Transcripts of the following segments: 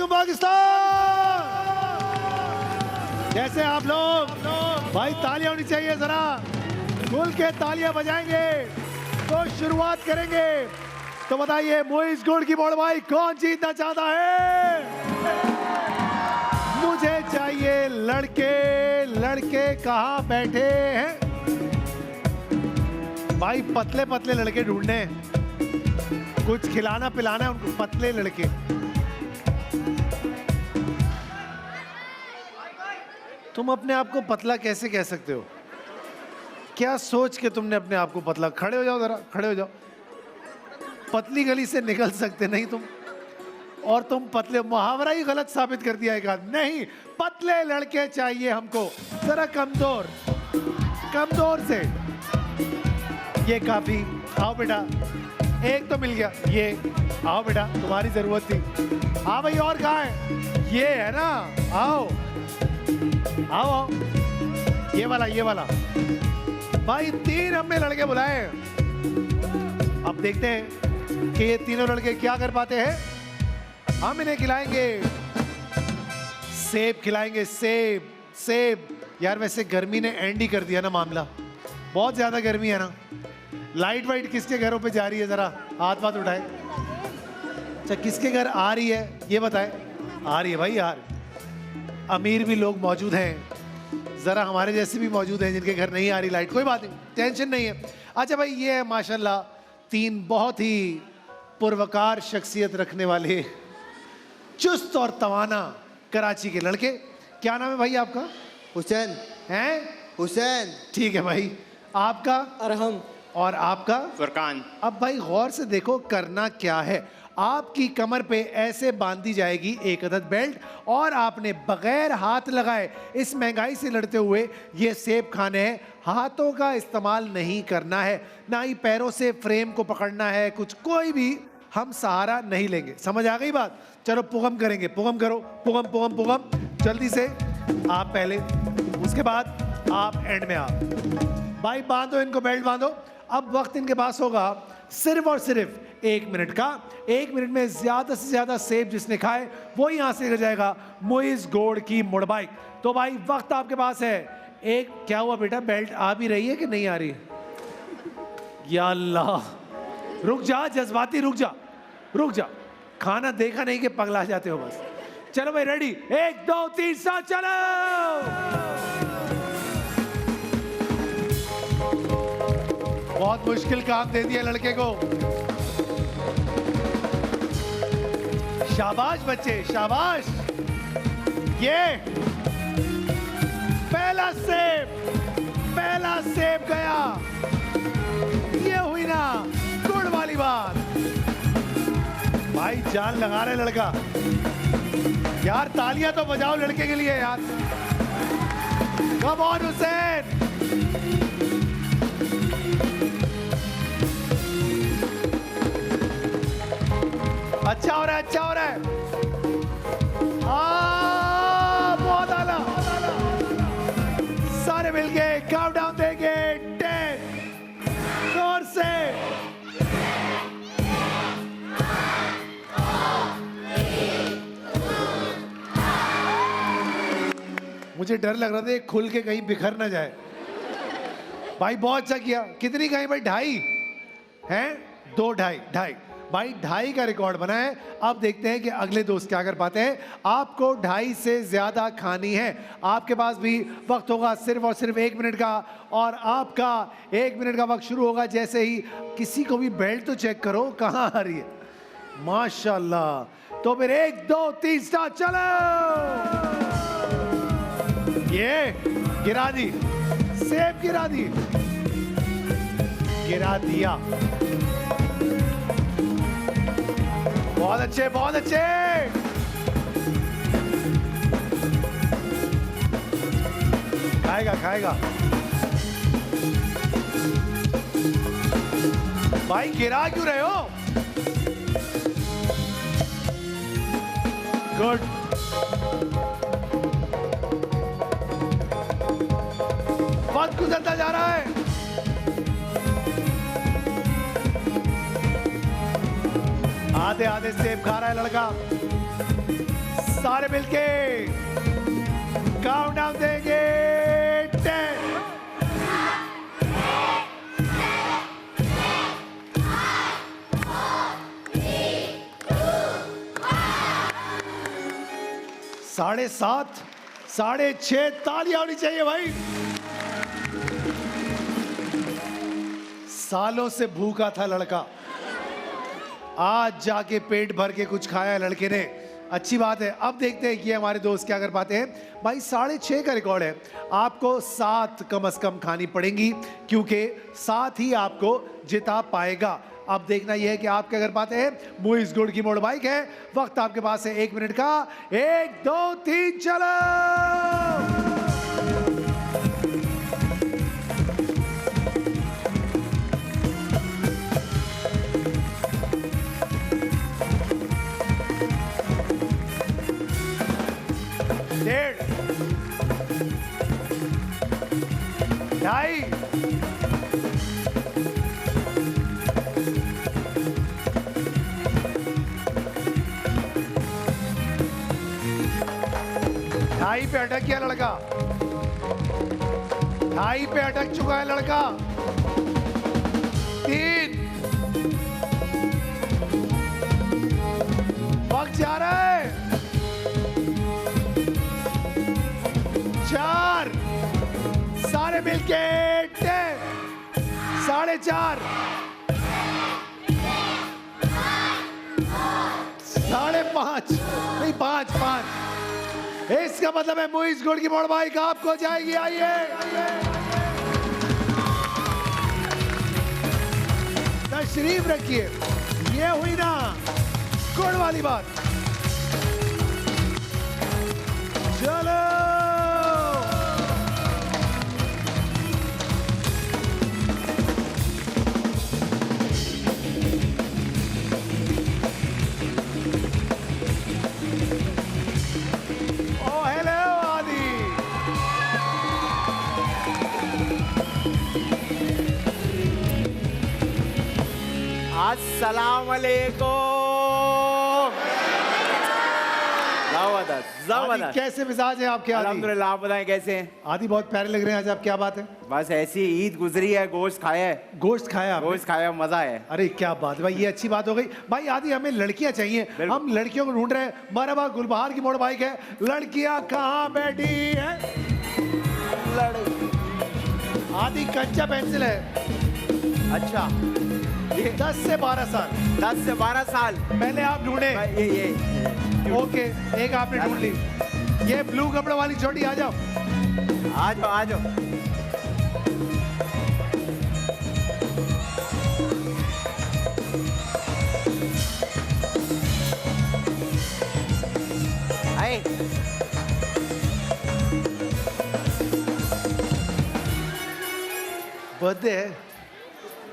वालेकुम पाकिस्तान। जैसे आप लोग भाई तालियां होनी चाहिए, जरा खुल के तालियां बजाएंगे तो शुरुआत करेंगे। तो बताइए मुइज़ गुड की बोल भाई कौन जीतना चाहता है? मुझे चाहिए लड़के। लड़के कहाँ बैठे हैं भाई? पतले पतले लड़के ढूंढने, कुछ खिलाना पिलाना है उनको, पतले लड़के। तुम अपने आप को पतला कैसे कह सकते हो? क्या सोच के तुमने अपने आप को पतला? खड़े हो जाओ, जरा खड़े हो जाओ। पतली गली से निकल सकते नहीं तुम, और तुम पतले। मुहावरा ही गलत साबित कर दिया एक आदमी। नहीं, पतले लड़के चाहिए हमको, जरा कमजोर कमजोर से। ये काफी। आओ बेटा, एक तो मिल गया। ये आओ बेटा, तुम्हारी जरूरत थी। हाँ भाई, और कहाँ है? ये है ना, आओ आओ आओ। ये वाला भाई। 3 हमने लड़के बुलाए। अब देखते हैं कि ये तीनों लड़के क्या कर पाते हैं। हम इन्हें खिलाएंगे सेब, खिलाएंगे सेब। सेब यार, वैसे गर्मी ने एंड ही कर दिया ना मामला। बहुत ज्यादा गर्मी है ना। लाइट वाइट किसके घरों पे जा रही है? जरा हाथ हाथ उठाए। अच्छा, किसके घर आ रही है ये बताए? आ रही है भाई यार। अमीर भी लोग मौजूद हैं, जरा हमारे जैसे भी मौजूद हैं जिनके घर नहीं आ रही लाइट। कोई बात नहीं, टेंशन नहीं है। अच्छा भाई, ये है माशाल्लाह 3 बहुत ही पुरवकार शख्सियत रखने वाले, चुस्त और तवाना कराची के लड़के। क्या नाम है भाई आपका? हुसैन। हैं? हुसैन। ठीक है भाई। आपका? अरहम। और आपका? फुरकान। अब भाई गौर से देखो, करना क्या है। आपकी कमर पे ऐसे बांधी जाएगी एक अदद बेल्ट, और आपने बगैर हाथ लगाए इस महंगाई से लड़ते हुए ये सेब खाने हैं। हाथों का इस्तेमाल नहीं करना है, ना ही पैरों से फ्रेम को पकड़ना है। कुछ कोई भी हम सहारा नहीं लेंगे। समझ आ गई बात? चलो पुगम करेंगे। पुगम करो, पुगम पुगम पुगम। जल्दी से आप पहले, उसके बाद आप एंड में। आप भाई बांधो इनको, बेल्ट बांधो। अब वक्त इनके पास होगा सिर्फ और सिर्फ 1 मिनट का। 1 मिनट में ज्यादा से ज्यादा सेब जिसने खाए वो यहाँ से लेकर जाएगा मुइज़ गोल्ड की मोड़ बाइक। तो भाई वक्त आपके पास है। एक क्या हुआ बेटा, बेल्ट आ भी रही है कि नहीं आ रही? या अल्लाह, रुक जा जज्बाती, रुक जा रुक जा। खाना देखा नहीं कि पगला जाते हो बस। चलो भाई, रेडी? 1 2 3 7 चलो। बहुत मुश्किल काम दे दिया लड़के को। शाबाश बच्चे, शाबाश। ये पहला सेब गया। ये हुई ना गुड़ वाली बात। भाई जान लगा रहे लड़का यार। तालियां तो बजाओ लड़के के लिए यार। Come on Hussain. अच्छा हो रहा है, अच्छा हो रहा है। बहुत आला। सारे मिलके काउंटडाउन देंगे। 10 जोर से। मुझे डर लग रहा था खुल के कहीं बिखर ना जाए। भाई बहुत अच्छा किया। कितनी कहीं भाई? 2.5 हैं? 2 2.5 भाई 2.5 का रिकॉर्ड बना है। अब देखते हैं कि अगले दोस्त क्या कर पाते हैं। आपको 2.5 से ज्यादा खानी है। आपके पास भी वक्त होगा सिर्फ और सिर्फ 1 मिनट का, और आपका 1 मिनट का वक्त शुरू होगा जैसे ही। किसी को भी बेल्ट तो चेक करो कहाँ आ रही है। माशाल्लाह। तो फिर 1 2 3 स्टार्ट, चलो। ये गिरा दी, सेब गिरा दी, गिरा दिया। बहुत अच्छे, बहुत अच्छे। खाएगा खाएगा भाई। गिरा क्यों रहे हो? गुड। वक्त गुजरता जा रहा है। आधे आधे सेब खा रहा है लड़का। सारे मिलके काउंटडाउन देंगे 10 7:30 6:30 तालियां होनी चाहिए भाई। सालों से भूखा था लड़का, आज जाके पेट भर के कुछ खाया लड़के ने, अच्छी बात है। अब देखते हैं कि हमारे दोस्त क्या कर पाते हैं। भाई 6:30 का रिकॉर्ड है, आपको 7 कम से कम खानी पड़ेंगी क्योंकि 7 ही आपको जिता पाएगा। अब देखना यह है कि आप क्या कर पाते हैं। मूवीज गुड की मोड़ बाइक है, वक्त आपके पास है 1 मिनट का। 1 2 3 चलो। डेढ़ 2.5 2.5 पे अटक गया लड़का, 2.5 पे अटक चुका है लड़का। 3 वक्त जा रहा है। 4 सारे मिलके 4.5 5.5 नहीं 5 इसका मतलब है मूवीज गुड की मोड़ बाइक आपको जाएगी। आइए तशरीफ रखिए, ये हुई ना गुड वाली बात। चलो अस्सलाम वालेकुम। जबरदस्त। कैसे मिजाज है आपके? अल्हम्दुलिल्लाह, आप बताएं कैसे हैं? आदि बहुत प्यारे लग रहे हैं आज आप, क्या बात है? बस ऐसी ईद गुजरी है, गोश्त खाया है। गोश्त खाया आपने? गोश्त खाया, मजा है। अरे क्या बात है भाई, ये अच्छी बात हो गई। भाई आदि हमें लड़कियां चाहिए, हम लड़कियों को ढूंढ रहे हैं। मरहबा गुलबहार की मोड़ बाइक है, लड़कियां कहाँ बैठी है? आदि कच्चा पेंसिल है। अच्छा, 10 से 12 साल। 10 से 12 साल पहले आप ढूंढे। ये ओके, एक आपने ढूंढ ली। ये ब्लू कपड़े वाली छोटी, आ जाओ आ जाओ आ जाओ। आए बर्थडे है,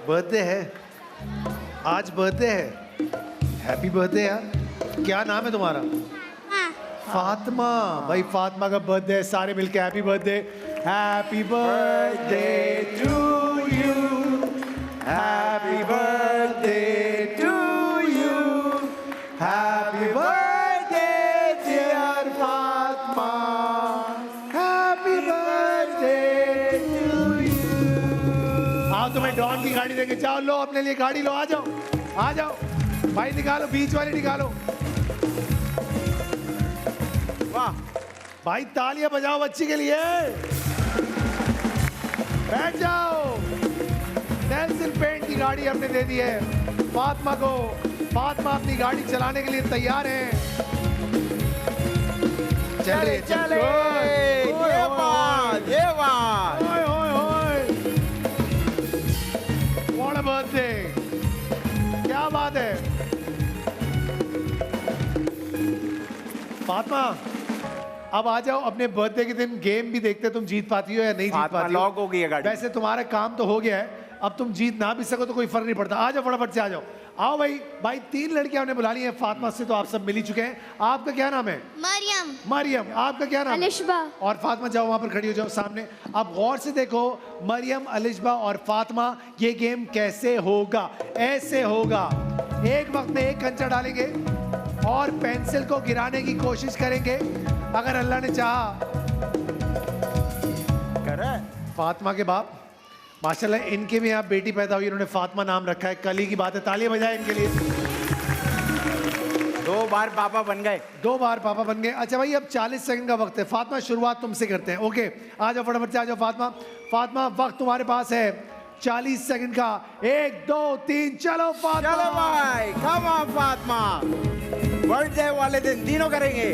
बर्थडे है आज, बर्थडे है। हैप्पी बर्थडे यार। क्या नाम है तुम्हारा? फातिमा। भाई फातिमा का बर्थडे है, सारे मिलके happy birthday. Happy birthday to you, happy birthday to you, happy birthday dear Fatima, happy birthday to you. आओ तुम्हें डॉन की गाड़ी देंगे, जाओ लो अपने लिए गाड़ी लो, आ जाओ आ जाओ भाई, निकालो बीच वाली निकालो। वाह भाई तालियां बजाओ बच्ची के लिए। बैठ जाओ। नेल्सन पेंट की गाड़ी हमने दे दी है फातिमा को। फातिमा अपनी गाड़ी चलाने के लिए तैयार है। चले चले, ये बात, ये बात। ओए ओए ओए, व्हाट अ बर्थडे, क्या बात है फातिमा। अब आ जाओ, अपने बर्थडे के दिन गेम भी देखते, तुम जीत पाती हो या नहीं जीत पाती हो। लॉक हो गई है गाड़ी। वैसे तुम्हारा काम तो हो गया है, अब तुम जीत ना भी सको तो कोई फर्क नहीं पड़ता। आ जाओ फटाफट से आ जाओ। आओ भाई, भाई 3 लड़कियां हमने बुला ली हैं। फातिमा से तो आप सब मिल ही चुके हैं। आपका क्या नाम है? मरियम। मरियम। आपका क्या नाम? अलिशबा। और फातिमा जाओ वहां पर खड़ी हो जाओ सामने। अब गौर से देखो, मरियम, अलिशबा और फातिमा, ये गेम कैसे होगा? ऐसे होगा, एक वक्त में एक कंचा डालेंगे और पेंसिल को गिराने की कोशिश करेंगे अगर अल्लाह ने चाहा। करे फातिमा के बाप, माशाल्लाह इनके भी यहाँ बेटी पैदा हुई, इन्होंने फातिमा नाम रखा है। कल ही की बात है, तालियां बजाएं इनके लिए। 2 बार पापा बन गए। 2 बार पापा बन गए। अच्छा भाई, अब 40 सेकंड का वक्त है। फातिमा शुरुआत तुमसे करते हैं। ओके, आ जाओ फटाफट से, आ जाओ फातिमा। फातिमा वक्त तुम्हारे पास है 40 सेकंड का। 1 2 3 चलो फातिमा। चलो भाई, कम ऑन फातिमा। बर्थडे वाले दिन तीनों करेंगे।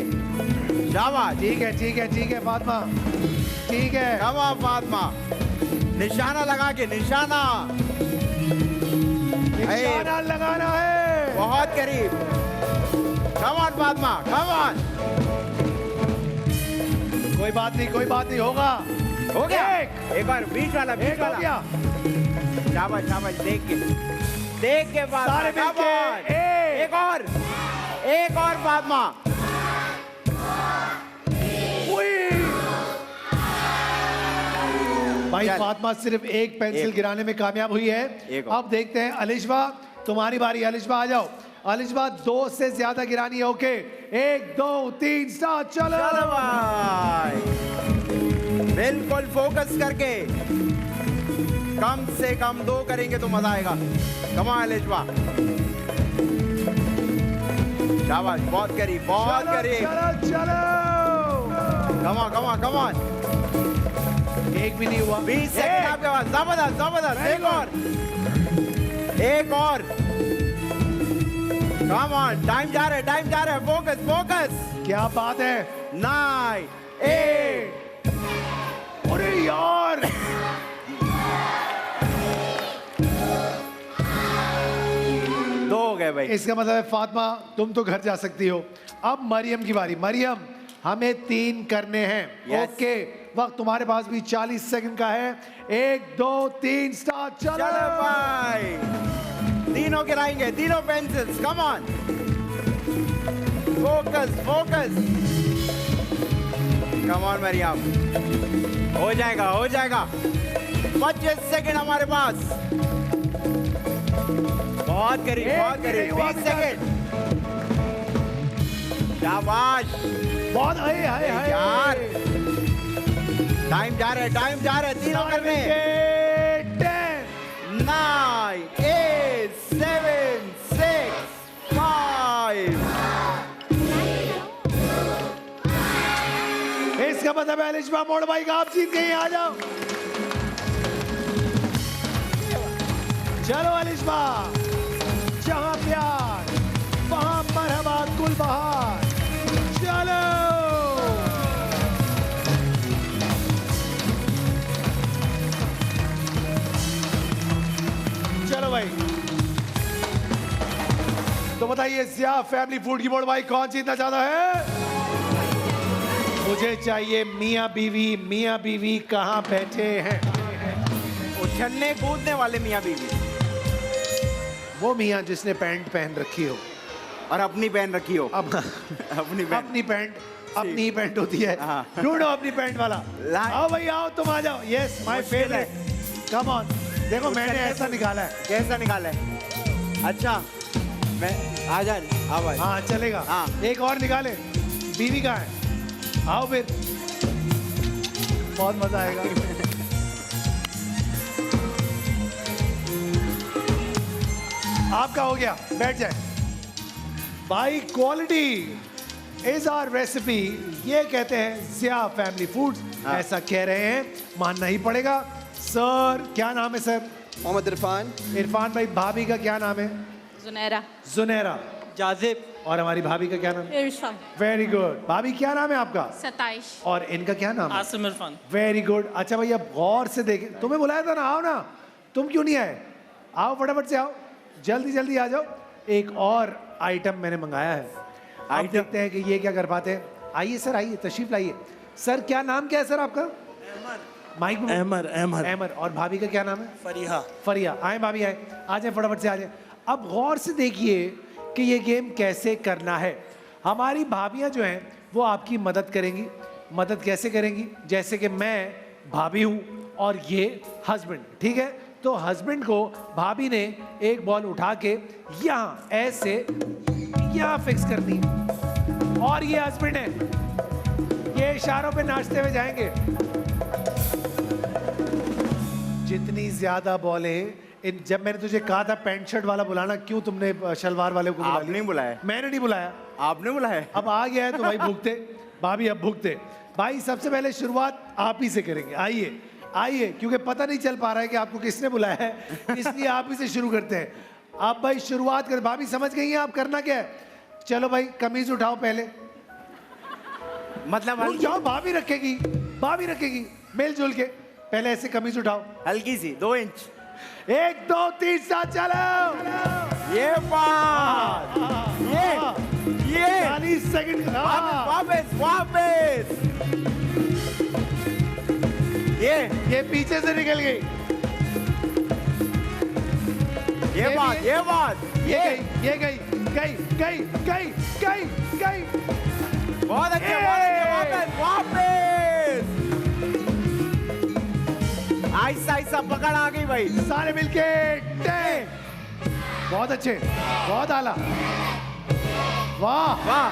शाबाश, ठीक है ठीक है ठीक है फातिमा, ठीक है। Come on Fatima. निशाना लगा के, निशाना निशाना लगाना है। बहुत करीब। Come on Fatima, come on. कोई बात नहीं, कोई बात नहीं, होगा। हो गया। एक बार बीच वाला, बीच एक हो वाला। गया। शाबाश शाबाश, देख के फातिमा। सारे मिलके, come on। एक और फातिमा। भाई चल। फातिमा सिर्फ एक पेंसिल एक। गिराने में कामयाब हुई है। एक और। अब देखते हैं अलिशबा, तुम्हारी बारी। अलिशबा आ जाओ। अलिशबा 2 से ज्यादा गिरानी है। Okay, 1 2 3 start. चलो चलो भाई, बिल्कुल फोकस करके। कम से कम 2 करेंगे तो मजा आएगा। कमाल लिजवा। शाबाश, बहुत करीब, बहुत चलो, करीब। चलो चलो। कमा कमा कमा। एक भी नहीं हुआ। 20 सेकंड आपके पास। जबरदस्त जबरदस्त। एक और। कम ऑन, टाइम जा रहा है, टाइम जा रहा है। Focus focus. क्या बात है। 9 8। अरे यार, दो हो गए भाई। इसका मतलब है फातिमा तुम तो घर जा सकती हो। अब मरियम की बारी। मरियम, हमें 3 करने हैं। Yes. ओके, वक्त तुम्हारे पास भी 40 सेकंड का है। 1 2 3 स्टार्ट। चलो चलो भाई, तीनों गिराएंगे, तीनों pencils. Come on, focus focus. Come on Mariam, हो जाएगा हो जाएगा। 25 सेकंड हमारे पास। बहुत करीब, बहुत करीब। 20 सेकंड। शाबाश। बहुत हाय हाय हाय यार, टाइम जा रहा है, टाइम जा रहा है। तीनों करने। 10 9 8 7 6 5। इसका मतलब है अलिशबा मोड़ भाई का आप जीत गई। आ जाओ। चलो अलिशबा, जहां प्यार वहां मरहबा गुल बहार। चलो चलो भाई, तो बताइए जिया फैमिली फूड की बोर्ड भाई कौन जीतना चाहता है? मुझे चाहिए मियाँ बीवी। मियाँ बीवी कहाँ बैठे हैं? उछलने कूदने वाले मियाँ बीवी। वो मियाँ जिसने पैंट पहन रखी हो और अपनी पहन रखी हो। अब अपनी पहन। अपनी पैंट अपनी ही पैंट होती है। हाँ। ढूंढो अपनी पैंट वाला। ला- आओ भाई आओ, तुम आ जाओ। यस माय मुश्किल है। फेवरेट। कम ऑन, देखो मैंने ऐसा निकाला है। कैसा निकाला है? अच्छा, मैं आ जा। आ भाई। हाँ चलेगा। हाँ। एक और निकाले। बीवी कहाँ है? आओ फिर, बहुत मजा आएगा। आपका हो गया, बैठ जाए भाई। क्वालिटी इज आवर रेसिपी, ये कहते हैं जिया फैमिली फूड्स। हाँ। ऐसा कह रहे हैं, मानना ही पड़ेगा। सर क्या नाम है सर? मोहम्मद इरफान। इरफान भाई। भाभी का क्या नाम है? जुनैरा। जुनैरा। जाजिब। और हमारी भाभी का क्या नाम है? इरफान। Very good. भाभी क्या नाम है आपका? सताइश। और इनका क्या नाम है? आसिम इरफान। Very good. अच्छा भाई, अब गौर से देखें। तुम्हें बुलाया था ना, आओ ना। तुम क्यों नहीं आए? आओ फटाफट से आओ, जल्दी जल्दी आ जाओ। एक और आइटम मैंने मंगाया है। आप आइटम? देखते हैं कि ये क्या कर पाते हैं। आइए सर, आइए, तशरीफ लाइए। सर क्या नाम क्या है सर आपका? माइक में। अहमद। अहमद। और भाभी का क्या नाम है? फरीहा। फरिया। आए भाभी आए, आ जाए फटाफट से आ जाए। अब गौर से देखिए कि ये गेम कैसे करना है। हमारी भाभियां जो हैं वो आपकी मदद करेंगी। मदद कैसे करेंगी? जैसे कि मैं भाभी हूं और ये हस्बैंड, ठीक है? तो हस्बैंड को भाभी ने एक बॉल उठा के यहाँ ऐसे यहाँ फिक्स करनी है। और ये हस्बैंड है, ये इशारों पे नाचते हुए जाएंगे। जितनी ज्यादा बॉलें जब मैंने तुझे कहा था पैंट शर्ट वाला बुलाना, क्यों तुमने शलवार वाले को बुला आपने नहीं बुलाया। मैंने नहीं बुलाया, आपने बुलाया। अब आ गया है तो भाई भुगते। भाभी अब भुगते। भाई सबसे पहले शुरुआत आप ही से करेंगे। आइए आइए, क्योंकि पता नहीं चल पा रहा है कि आपको किसने बुलाया है, इसलिए आप ही से शुरू करते हैं। आप भाई शुरुआत कर। भाभी समझ गई हैं आप करना क्या है? चलो भाई कमीज उठाओ पहले। मतलब रुक जाओ, भाभी रखेगी, भाभी रखेगी। मिलजुल के पहले ऐसे कमीज उठाओ, हल्की सी 2 इंच। 1 2 3 7 चलो। ये बात, ये 40 सेकंड। वापस वापस। ये पीछे से निकल गई। ये बात, ये बात, ये गई, गई गई गई गई गई। बहुत अच्छे, वापस वापस। आहिस्ता आहिस्ता पकड़ आ गई भाई। सारे मिलके बहुत अच्छे, बहुत आला। वाह वाह।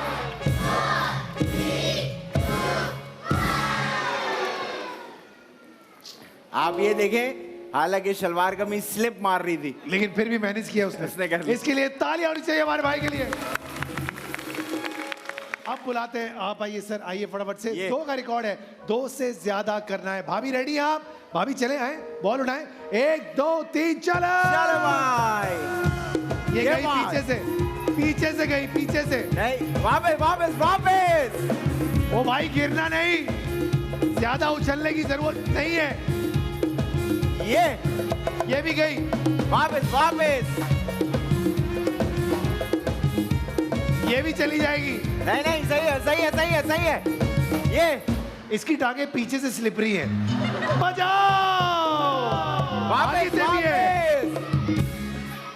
आप ये देखें, हालांकि शलवार कमीज स्लिप मार रही थी, लेकिन फिर भी मैनेज किया उसने कर लिया। इसके लिए तालियां होनी चाहिए हमारे भाई के लिए। अब बुलाते हैं, आप आइए सर, आइए फटाफट से। 2 का रिकॉर्ड है, 2 से ज्यादा करना है। भाभी रेडी हैं आप? भाभी चले आए, बॉल उठाएं। 1 2 3 चलो। चलो भाई। ये गई पीछे से, पीछे से गई, पीछे से नहीं, वापस वापस वापस। ओ भाई गिरना नहीं, ज्यादा उछलने की जरूरत नहीं है। ये भी गई, वापस वापस। ये भी चली जाएगी। नहीं नहीं, सही है सही है सही है सही है। ये इसकी टांगे पीछे से स्लिपरी है। बजाओ, आगे वापस से भी है।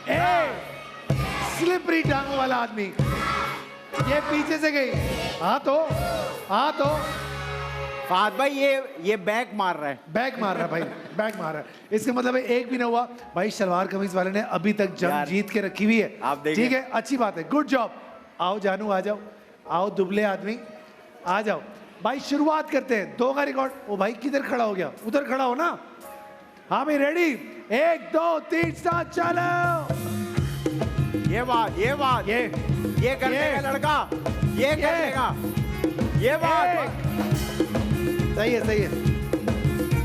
वापस। स्लिपरी टांगों वाला आदमी, ये पीछे से गई। हाँ तो फाद भाई, ये बैक मार रहा है। बैक मार रहा है भाई, बैक मार रहा है। इसका मतलब है एक भी ना हुआ। भाई शलवार कमीज वाले ने अभी तक जंग जीत के रखी हुई है। आप देखिए। ठीक है, अच्छी बात है, गुड जॉब। आओ जानू, आ जाओ, आओ दुबले आदमी, आ जाओ भाई। शुरुआत करते हैं। 2 का रिकॉर्ड। ओ भाई किधर खड़ा हो गया? उधर खड़ा हो ना। हाँ भाई रेडी, 1 2 3 7 चलो। ये बात, ये बात, ये कर देगा लड़का, ये कर देगा। ये बात सही है, सही है।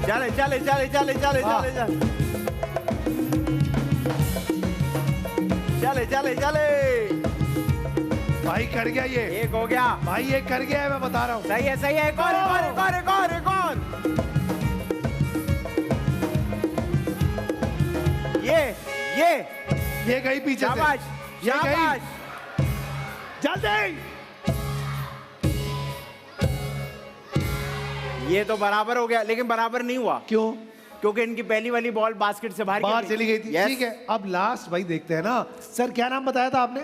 चले चले चले चले चले चले चले चले चले। भाई कर गया ये, एक हो गया भाई ये कर गया है, मैं बता रहा हूँ। सही है सही है। एक और, एक और, एक और, एक और, एक और। ये गई पीछे से। शाबाश ये गई, शाबाश। जल्दी। ये तो बराबर हो गया, लेकिन बराबर नहीं हुआ। क्यों? क्योंकि इनकी पहली वाली बॉल बास्केट से बाहर चली गई थी। Yes. ठीक है, अब लास्ट भाई देखते हैं ना। सर क्या नाम बताया था आपने?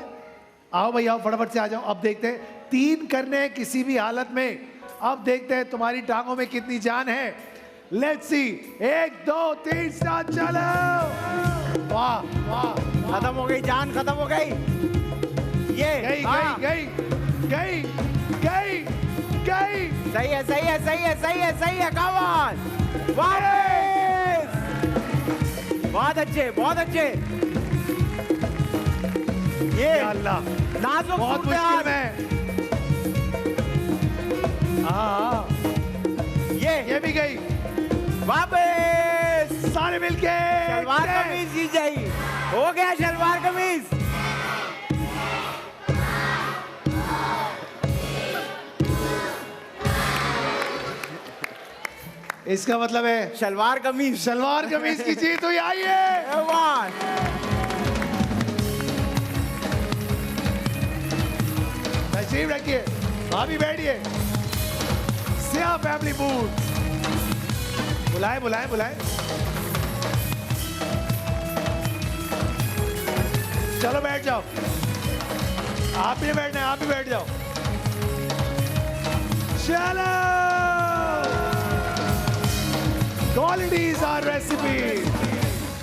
आओ भाई आओ, फटाफट से आ जाओ। अब देखते हैं, 3 करने हैं किसी भी हालत में। अब देखते हैं तुम्हारी टांगों में कितनी जान है। Let's see. 1 2 3 7 चलो। वाह वाह, खत्म हो गई, जान खत्म हो गई। ये गई गई गई गई गई गई। सही है सही है सही है सही है सही है। कमान वापस। बहुत अच्छे बहुत अच्छे। ये अल्लाह, नाजुक बहुत सूरत हाल। मुश्किल में। हाँ, ये भी गई। वापस। सारे मिलके शलवार कमीज जीत जाएगी। हो गया शलवार कमीज। इसका मतलब है शलवार कमीज, शलवार कमीज की जीत हुई। आइए, तशरीफ रखिए, भाभी बैठिए। सिया फैमिली फूड, बुलाए बुलाए बुलाए। चलो बैठ जाओ, आप भी बैठना है, आप भी बैठ जाओ। चलो, क्वालिटी इज आवर रेसिपी।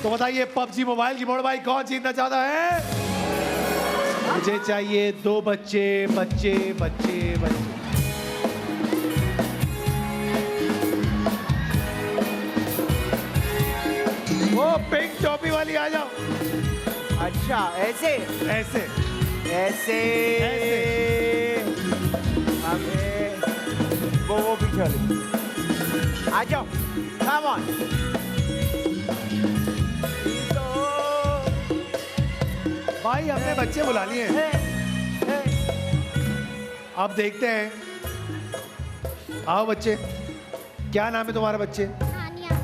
तो बताइए पबजी मोबाइल की बोर्ड भाई कौन जीतना चाहता है? मुझे चाहिए 2 बच्चे बच्चे बच्चे बच्चे। वो पिंक टोपी वाली आ जाओ। अच्छा ऐसे ऐसे ऐसे ऐसे। अबे वो पीछे वाले आ जाओ। Come on. भाई हमने बच्चे बुला लिए हैं। अब देखते हैं। आओ बच्चे, क्या नाम है तुम्हारा बच्चे? हानिया।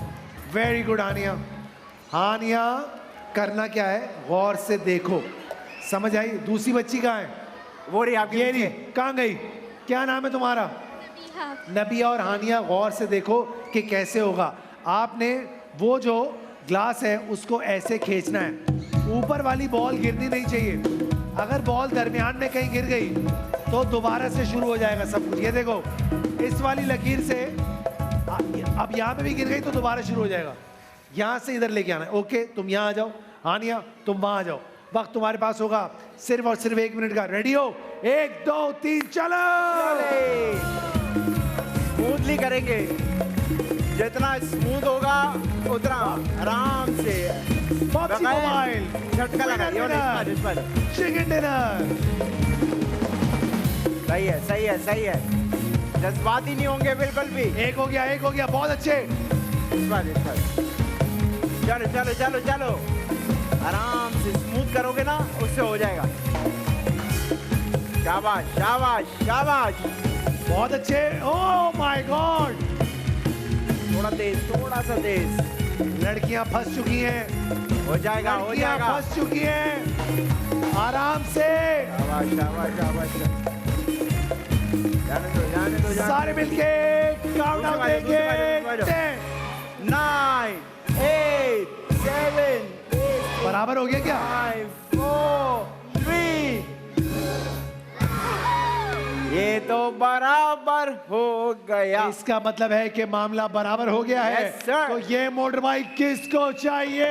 वेरी गुड हानिया। हानिया, करना क्या है? गौर से देखो। समझ आई? दूसरी बच्ची कहाँ है? वो रही आपकी ये पीछे। नहीं, कहाँ गई? क्या नाम है तुम्हारा? नबीहा। नबिया और हानिया, गौर से देखो कि कैसे होगा। आपने वो जो ग्लास है उसको ऐसे खींचना है। ऊपर वाली बॉल गिरनी नहीं चाहिए। अगर बॉल दरमियान में कहीं गिर गई तो दोबारा से शुरू हो जाएगा सब कुछ। ये देखो, इस वाली लकीर से अब यहाँ पे भी गिर गई तो दोबारा शुरू हो जाएगा। यहाँ से इधर लेके आना है। ओके, तुम यहाँ आ जाओ। हानिया, तुम वहाँ आ जाओ। वक्त तुम्हारे पास होगा सिर्फ और सिर्फ 1 मिनट का। रेडी हो? 1 2 3 चलो। स्मूथली करेंगे, जितना स्मूथ होगा उतना आराम से। पॉप्सी मोबाइल झटका लगाइए। Chicken dinner. सही है सही है सही है। जज्बात ही नहीं होंगे बिल्कुल भी। एक हो गया, एक हो गया, बहुत अच्छे। इस बार चलो चलो चलो चलो, आराम से स्मूथ करोगे ना, उससे हो जाएगा। शाबाश शाबाश शाबाश। बहुत अच्छे। ओह माय गॉड, थोड़ा तेज, थोड़ा सा तेज। लड़कियां फंस चुकी हैं। हो जाएगा हो लड़कियां जाएगा। फंस चुकी हैं। आराम से। शाबाश शाबाश शाबाश। जाने दो जाने दो जाने सारे मिलके काउंटडाउन देंगे। 10 9 8 7 बराबर हो गया क्या? 5 4 3। ये तो बराबर हो गया। इसका मतलब है कि मामला बराबर हो गया है। Yes, sir. तो ये मोटर बाइक किसको चाहिए?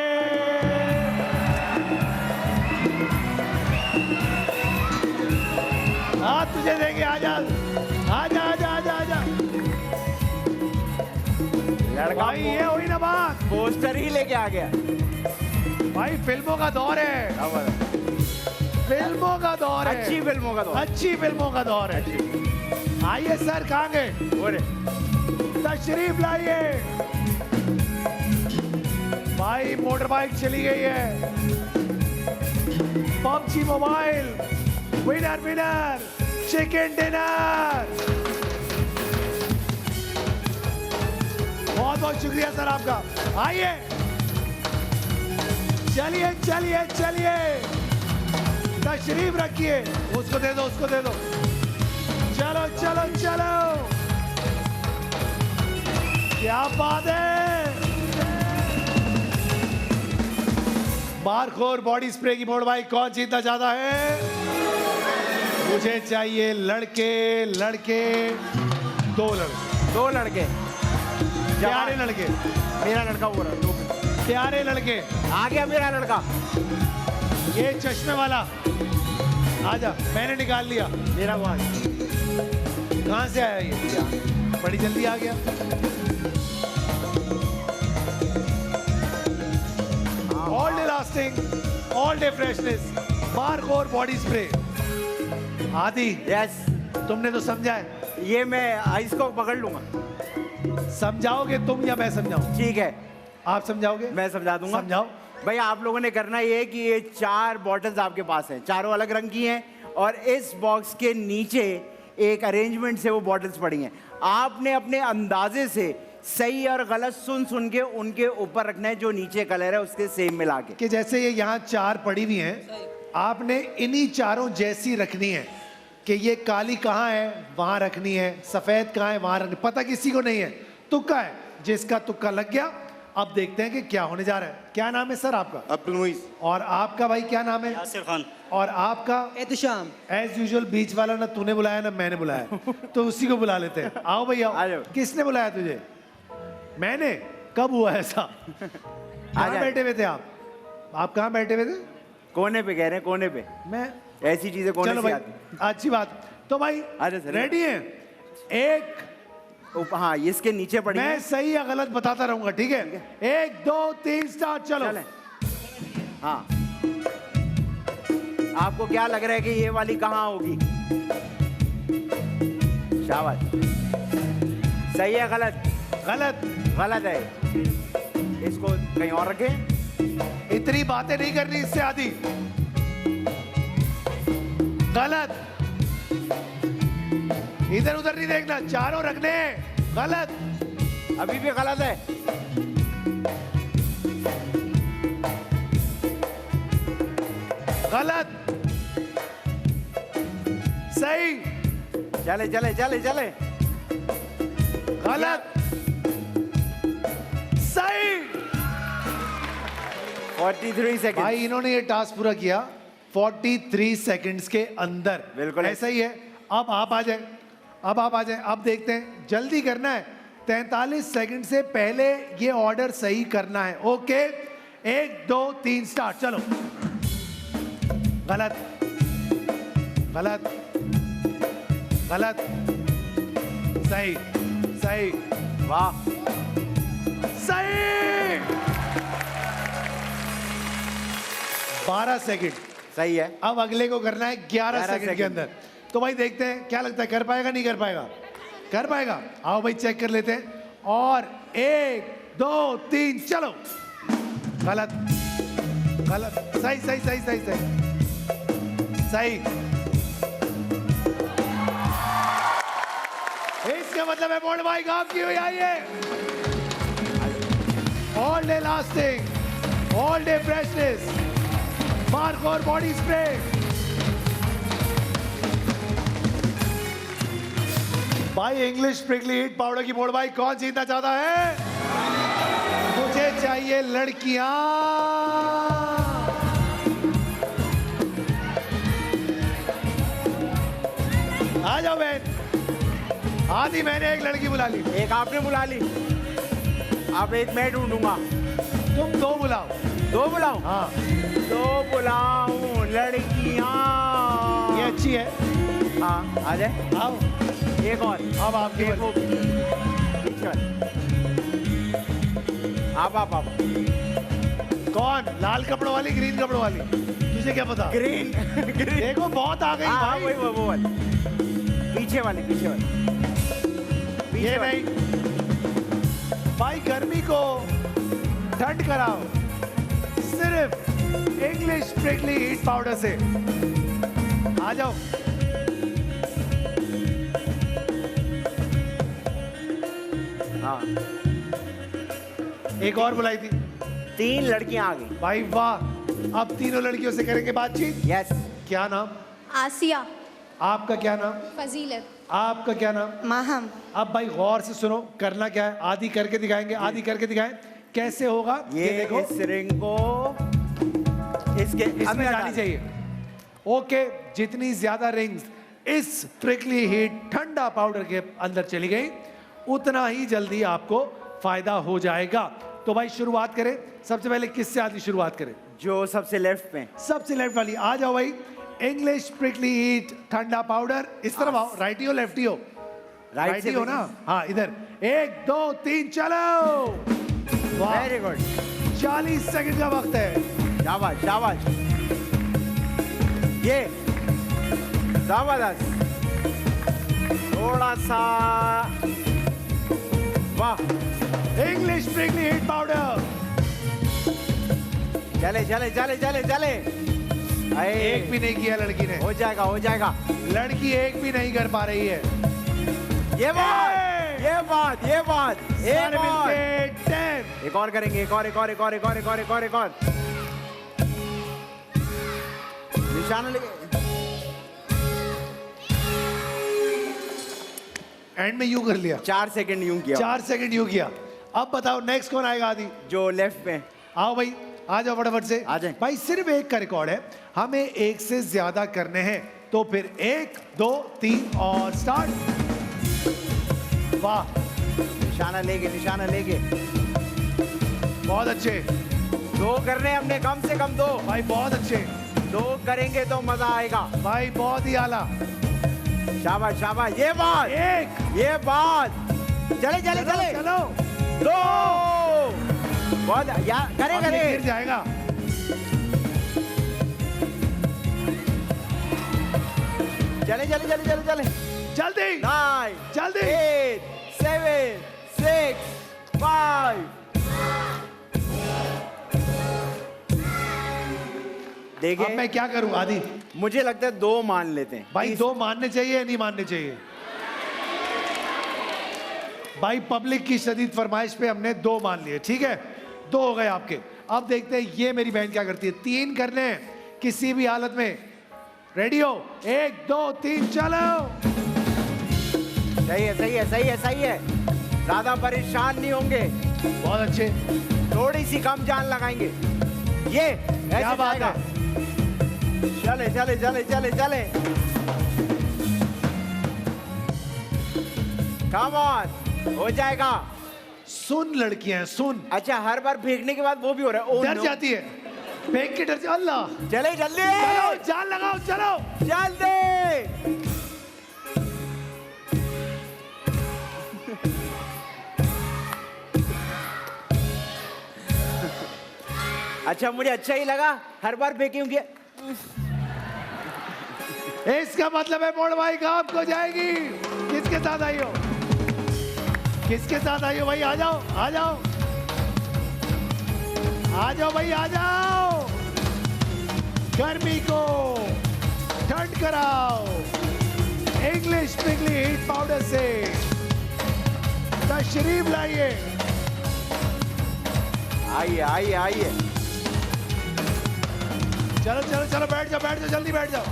हाँ, तुझे देंगे। आजा आजा आजा आजा आजा। लड़का भाई ये हुई ना बात। पोस्टर ही लेके आ गया। भाई फिल्मों का दौर है। फिल्मों का दौर है। अच्छी फिल्मों का दौर। अच्छी फिल्मों का दौर है। आइए सर, कहाँ गए? अरे तशरीफ लाइए। भाई मोटर बाइक चली गई है। PUBG mobile winner winner chicken dinner. बहुत बहुत शुक्रिया सर आपका। आइए, चलिए चलिए चलिए, तशरीफ रखिए। उसको दे दो, उसको दे दो। चलो चलो चलो, क्या बात है। बारखोर बॉडी स्प्रे की मोड़ बाइक कौन जीतना चाहता है? मुझे चाहिए लड़के लड़के, 2 लड़के। 2 लड़के, प्यारे लड़के, मेरा लड़का हो रहा है। 2 प्यारे लड़के। आ गया मेरा लड़का। ये चश्मे वाला आजा, मैंने निकाल लिया। मेरा वो आ गया। कहाँ से आया ये? बड़ी जल्दी आ गया। All day lasting, all day freshness, बारखोर बॉडी स्प्रे। आदि, यस, तुमने तो समझा है। ये मैं आइस को पकड़ लूंगा। समझाओगे तुम या मैं समझाऊं? ठीक है, आप समझाओगे? मैं समझा दूंगा। समझाओ। भाई आप लोगों ने करना ये है कि ये 4 बॉटल्स आपके पास हैं, चारों अलग रंग की हैं, और इस बॉक्स के नीचे एक अरेंजमेंट से वो बॉटल्स पड़ी हैं। आपने अपने अंदाजे से सही और गलत सुन सुन के उनके ऊपर रखना है, जो नीचे कलर है उसके सेम मिला के। कि जैसे ये यहाँ 4 पड़ी हुई हैं, आपने इन्हीं चारों जैसी रखनी है। कि ये काली कहाँ है वहां रखनी है, सफेद कहाँ है वहां रखनी। पता किसी को नहीं है, तुक्का है। जिसका तुक्का लग गया। अब देखते हैं कि क्या होने जा रहा है। क्या नाम है सर आपका? अब्दुल मुईस। और आपका भाई क्या नाम है? यासिर खान। और आपका? एहतशाम। एज यूजुअल बीच वाला ना तूने बुलाया ना मैंने बुलाया, तो उसी को बुला लेते हैं। आओ भैया। आ जाओ। किसने बुलाया तुझे? मैंने? कब हुआ ऐसा? कहाँ जाओ। बैठे हुए थे आप? आप कहाँ बैठे हुए थे? कोने पे कह रहे हैं, कोने पे। मैं ऐसी चीजें कोने चलो से भाई, आती अच्छी बात। तो भाई अरे सर, रेडी है? एक, हाँ इसके नीचे पड़ी मैं है। सही या गलत बताता रहूंगा, ठीक है? 1 2 3 स्टार्ट, चलो। चलें। हाँ, आपको क्या लग रहा है कि ये वाली कहाँ होगी? शाबाश। सही है गलत? गलत। गलत है। इसको कहीं और रखें। इतनी बातें नहीं करनी इससे आधी। गलत। इधर उधर नहीं देखना, चारों रखने हैं। गलत। अभी भी गलत है। गलत। सही। चले चले चले चले। गलत। सही। 43 सेकंड। भाई इन्होंने ये टास्क पूरा किया 43 सेकंड्स के अंदर। बिल्कुल ऐसा ही है। अब आप आ जाए, अब आप आ जाए। अब देखते हैं, जल्दी करना है। 43 सेकंड से पहले ये ऑर्डर सही करना है। ओके, 1 2 3 स्टार्ट, चलो। गलत। गलत। गलत। सही। सही। वाह, सही। 12 सेकंड। सही है। अब अगले को करना है 11 सेकंड के सेकंड। अंदर। तो भाई देखते हैं क्या लगता है, कर पाएगा नहीं कर पाएगा? कर पाएगा। आओ भाई चेक कर लेते हैं। और 1 2 3 चलो। गलत। गलत। सही सही सही सही सही सही। इसका मतलब है मोड़ भाई काम की हुई। आइए, all day lasting, all day freshness, markhor body spray. भाई इंग्लिश प्रिकली हीट पाउडर की मोड़ भाई कौन जीतना चाहता है? मुझे चाहिए लड़कियां। आ जाओ बहन। आधी मैंने एक लड़की बुला ली। एक आपने बुला ली। आप एक मैं ढूंढूंगा। तुम 2 बुलाओ। 2 बुलाऊं? हाँ, 2 बुलाऊं लड़कियां। ये अच्छी है। हाँ, आ जाए। आओ, एक और। अब आपकी एक बारी। वो पीछे वाली। आप कौन? लाल कपड़ों वाली, ग्रीन कपड़ों वाली? तुझे क्या पता? ग्रीन। ग्रीन। देखो बहुत आ गई हाँ, भाई। वो वाली। पीछे वाली, पीछे वाली। ये वाली। नहीं भाई, गर्मी को ठंड कराओ सिर्फ इंग्लिश प्रिकली हीट पाउडर से। आ जाओ। हाँ, एक और बुलाई थी 3 लड़कियां आ गई। भाई, वाह। अब तीनों लड़कियों से करेंगे बातचीत। यस। क्या नाम? आसिया। आपका क्या नाम? फजीलत। आपका क्या नाम? माहम। अब भाई गौर से सुनो, करना क्या है, आधी करके दिखाएंगे, आधी करके दिखाएं। कैसे होगा ये देखो। इस रिंग को इसके इसमें अंदर जानी डाल। चाहिए। ओके, जितनी ज्यादा रिंग्स इस प्रिकली हीट ठंडा पाउडर के अंदर चली गई, उतना ही जल्दी आपको फायदा हो जाएगा। तो भाई शुरुआत करें। सबसे पहले किससे आदि शुरुआत करें? जो सबसे लेफ्ट पे। सबसे लेफ्ट वाली आ जाओ भाई। इंग्लिश प्रिकली हीट ठंडा पाउडर। इस तरफ आओ। राइटी हो लेफ्टी हो? राइट से हो ना? हाँ, इधर। 1 2 3 चलो। वाह, वेरी गुड। 40 सेकंड का वक्त है। शाबाश, शाबाश। ये जबरदस्त। थोड़ा सा। वाह, इंग्लिश प्रिकली हीट पाउडर। चले चले चले चले चले। एक भी नहीं किया लड़की ने। हो जाएगा, हो जाएगा। लड़की एक भी नहीं कर पा रही है। ये बात, ये बात, ये बात। सारे एक और। मिलके 10। एक और करेंगे। एक और, एक और, एक और, एक और, एक और, एक और, एक और। निशाना लेके। एंड में यूं कर लिया। 4 सेकंड यूं किया। 4 सेकंड यूं किया। अब बताओ नेक्स्ट कौन आएगा? आदि जो लेफ्ट पे। आओ भाई, आ जाओ फटाफट से। आ जाए। भाई सिर्फ एक का रिकॉर्ड है, हमें एक से ज्यादा करने हैं। तो फिर 1 2 3 और स्टार्ट। वाह, निशाना लेके, निशाना लेके। बहुत अच्छे 2 करने हैं हमने, कम से कम 2। भाई, बहुत अच्छे। दो करेंगे तो मजा आएगा। भाई बहुत ही आला। शाबाश शाबाश, ये बात, ये बात। चले चले चलो, चले, चलो। दो। बहुत या करे अब ये करे। गिर जाएगा। चले चले चले चले चले। जल्दी 9 जल्दी 8 7 6 5। अब देखिए मैं क्या करूं आदि? मुझे लगता है दो मान लेते हैं भाई दो मानने चाहिए या नहीं मानने चाहिए? भाई पब्लिक की शदीद फरमाइश पे हमने दो मान लिए, ठीक है? दो हो गए आपके। अब देखते हैं ये मेरी बहन क्या करती है। 3 करने हैं किसी भी हालत में। रेडी हो? 1 2 3 चलो। सही है सही है सही है सही है। ज्यादा परेशान नहीं होंगे, बहुत अच्छे। थोड़ी सी कम जान लगाएंगे। ये क्या ऐसे बात जाएगा। है? चले चले चले चले चले। कम ऑन, हो जाएगा। सुन लड़कियां सुन, अच्छा हर बार फेंकने के बाद वो भी हो रहा है। Oh, डर no. जाती है, फेंक के डर जा। अल्लाह, चले जल्दी चलो जान लगाओ, चलो। जल्दी। अच्छा मुझे अच्छा ही लगा, हर बार फेंकी। इसका मतलब है मोड़ भाई काम को जाएगी। किसके साथ आई हो? किसके साथ आई हो भाई? आ जाओ आ जाओ आ जाओ भाई, आ जाओ। गर्मी को ठंड कराओ इंग्लिश पिघली हीट पाउडर से। तशरीफ लाइए। आइए आइए आइए। चलो चलो चलो, बैठ जाओ जल्दी बैठ जाओ।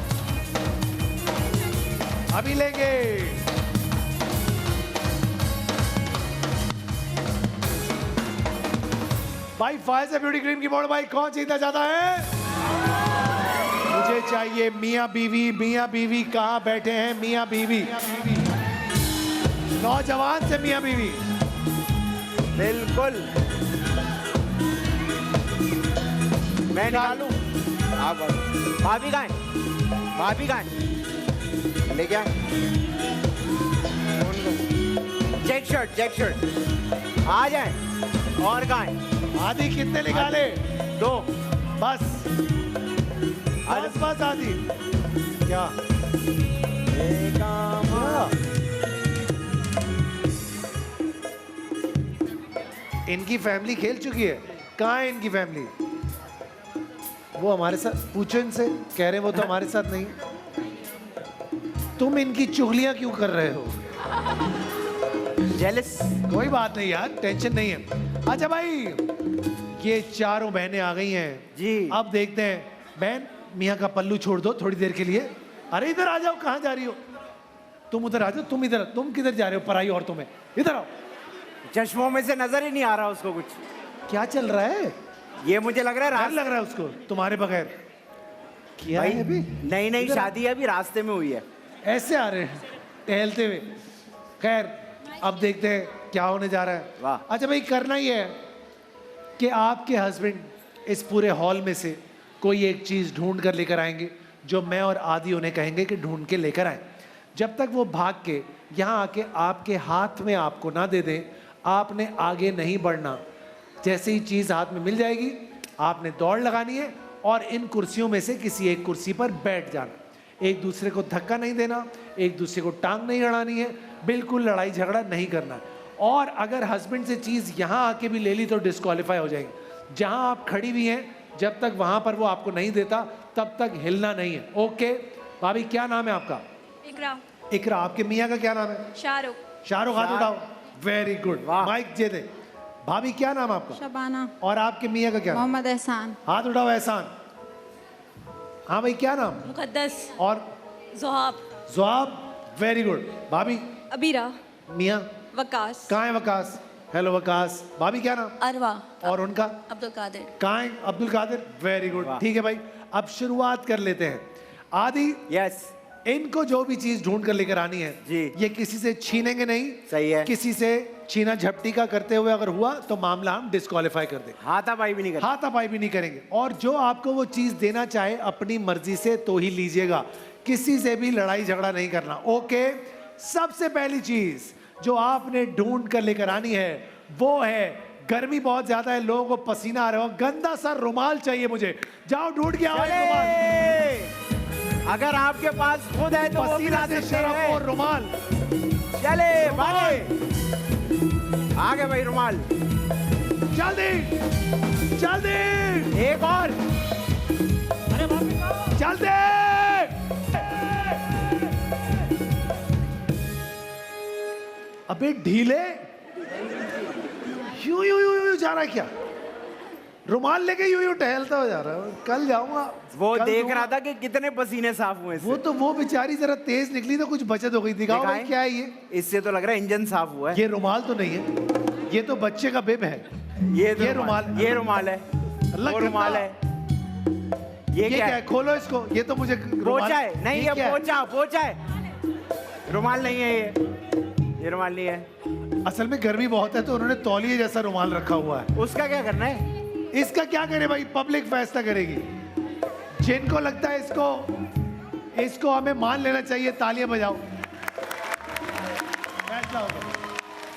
अभी लेंगे। भाई फायजा ब्यूटी क्रीम की बोर्ड भाई कौन जीतना चाहता है? मुझे चाहिए मियां बीवी। मियां बीवी कहां बैठे हैं? मियां बीवी, नौजवान से मियां बीवी। बिल्कुल, मैं निकालूं? आप भाभी कहाँ है? भाभी कहाँ है? लेके आए। चेक शर्ट आ जाए। और कहाँ है? आदि कितने निकाले? 2 बस बस आदि। क्या इनकी फैमिली खेल चुकी है। कहाँ है इनकी फैमिली? वो हमारे साथ पूछो इनसे, कह रहे वो तो हमारे साथ नहीं। तुम इनकी चुगलियां क्यों कर रहे हो? जेलस? कोई बात नहीं यार, टेंशन नहीं है। अच्छा भाई, ये चारों बहनें आ गई हैं जी। अब देखते हैं। बहन मियाँ का पल्लू छोड़ दो थोड़ी देर के लिए। अरे इधर आ जाओ, कहाँ जा रही हो? तुम उधर आ जाओ। तुम किधर जा रहे हो पराई औरतों में? इधर आओ। चश्मों में से नजर ही नहीं आ रहा उसको कुछ। क्या चल रहा है? ये मुझे लग रहा है डर लग रहा है उसको तुम्हारे बगैर। क्या भाई है अभी? नई नई इधर आ। शादी अभी रास्ते में हुई है। ऐसे आ रहे हैं टहलते हुए। खैर अब देखते हैं क्या होने जा रहा है। वाह। अच्छा भाई, करना ही है कि आपके हस्बैंड इस पूरे हॉल में से कोई एक चीज़ ढूंढ कर लेकर आएंगे जो मैं और आदि उन्हें कहेंगे कि ढूंढ के लेकर आए। जब तक वो भाग के यहाँ आके आपके हाथ में आपको ना दे दें, आपने आगे नहीं बढ़ना। जैसे ही चीज़ हाथ में मिल जाएगी आपने दौड़ लगानी है और इन कुर्सियों में से किसी एक कुर्सी पर बैठ जाना। एक दूसरे को धक्का नहीं देना, एक दूसरे को टांग नहीं अड़ानी है, बिल्कुल लड़ाई झगड़ा नहीं करना है। और अगर हस्बैंड से चीज़ यहाँ आके भी ले ली तो डिस्क्वालीफाई हो जाएंगे। जहाँ आप खड़ी हुई हैं जब तक वहाँ पर वो आपको नहीं देता तब तक हिलना नहीं है। ओके भाभी, क्या नाम है आपका? इकरा। इकरा। आपके मियाँ का क्या नाम है? शाहरुख। शाहरुख। हाथ उठाओ। Very good. वाह। माइक दे दे। भाभी क्या नाम है आपका? शबाना। और आपके मियाँ का क्या नाम? मोहम्मद एहसान। हाथ उठाओ। एहसान। हाँ भाई, क्या नाम? मुकद्दस। और जोहाब। ज़ुआब। Very good. भाभी? अबीरा। मियाँ? वकास। कहाँ है वकास? हेलो वकास। भाभी क्या नाम? अरवा। और उनका? अब्दुल कादिर। कहाँ है? अब्दुल कादिर। Very good. वाह। ठीक है भाई, अब शुरुआत कर लेते हैं। आदि, यस। इनको जो भी चीज ढूंढ कर लेकर आनी है जी। ये किसी से छीनेंगे नहीं, सही है। किसी से छीना झपटी का करते हुए अगर हुआ तो मामला हम डिस्क्वालीफाई कर देंगे, हाथापाई भी नहीं करते। हाथापाई भी नहीं करेंगे। और जो आपको वो चीज देना चाहे अपनी मर्जी से तो ही लीजिएगा, किसी से भी लड़ाई झगड़ा नहीं करना। ओके, सबसे पहली चीज जो आपने ढूंढ कर लेकर आनी है वो है, गर्मी बहुत ज्यादा है, लोगों को पसीना आ रहा हो, गंदा सा रुमाल चाहिए मुझे। जाओ ढूंढ के आओ एक रुमाल। अगर आपके पास खुद है तो वो भी पसीना ला से सकते शर्म हैं। और रुमाल। चले भागे, आगे भाई रुमाल। जल्दी जल्दी, एक और, जल्दी। अबे ढीले, यूं यूं यूं यूं जा रहा है क्या? रुमाल लेके यूं यूं टहलता हो जा रहा है। कल जाऊंगा, वो कल देख दूंगा। रहा था कि कितने पसीने साफ हुए इससे। वो बेचारी जरा तेज निकली तो कुछ बचत हो गई। दिखाओ भाई दिखाएं? क्या है ये? इससे तो लग रहा है इंजन साफ हुआ है। ये रुमाल तो नहीं है, ये तो बच्चे का बिब है। ये ये रुमाल, ये रुमाल है, अल्लाह वो गंदा। रुमाल है। ये क्या है? खोलो इसको। ये तो मुझे पोछा है। नहीं, ये क्या है? पोछा पोछा है, रुमाल नहीं है ये रुमाल नहीं है। असल में गर्मी बहुत है तो उन्होंने तौलिए जैसा रुमाल रखा हुआ है। उसका क्या करना है? इसका क्या करे भाई, पब्लिक फैसला करेगी। जिनको लगता है इसको हमें मान लेना चाहिए, तालियां बजाओ। फैसला हो गया।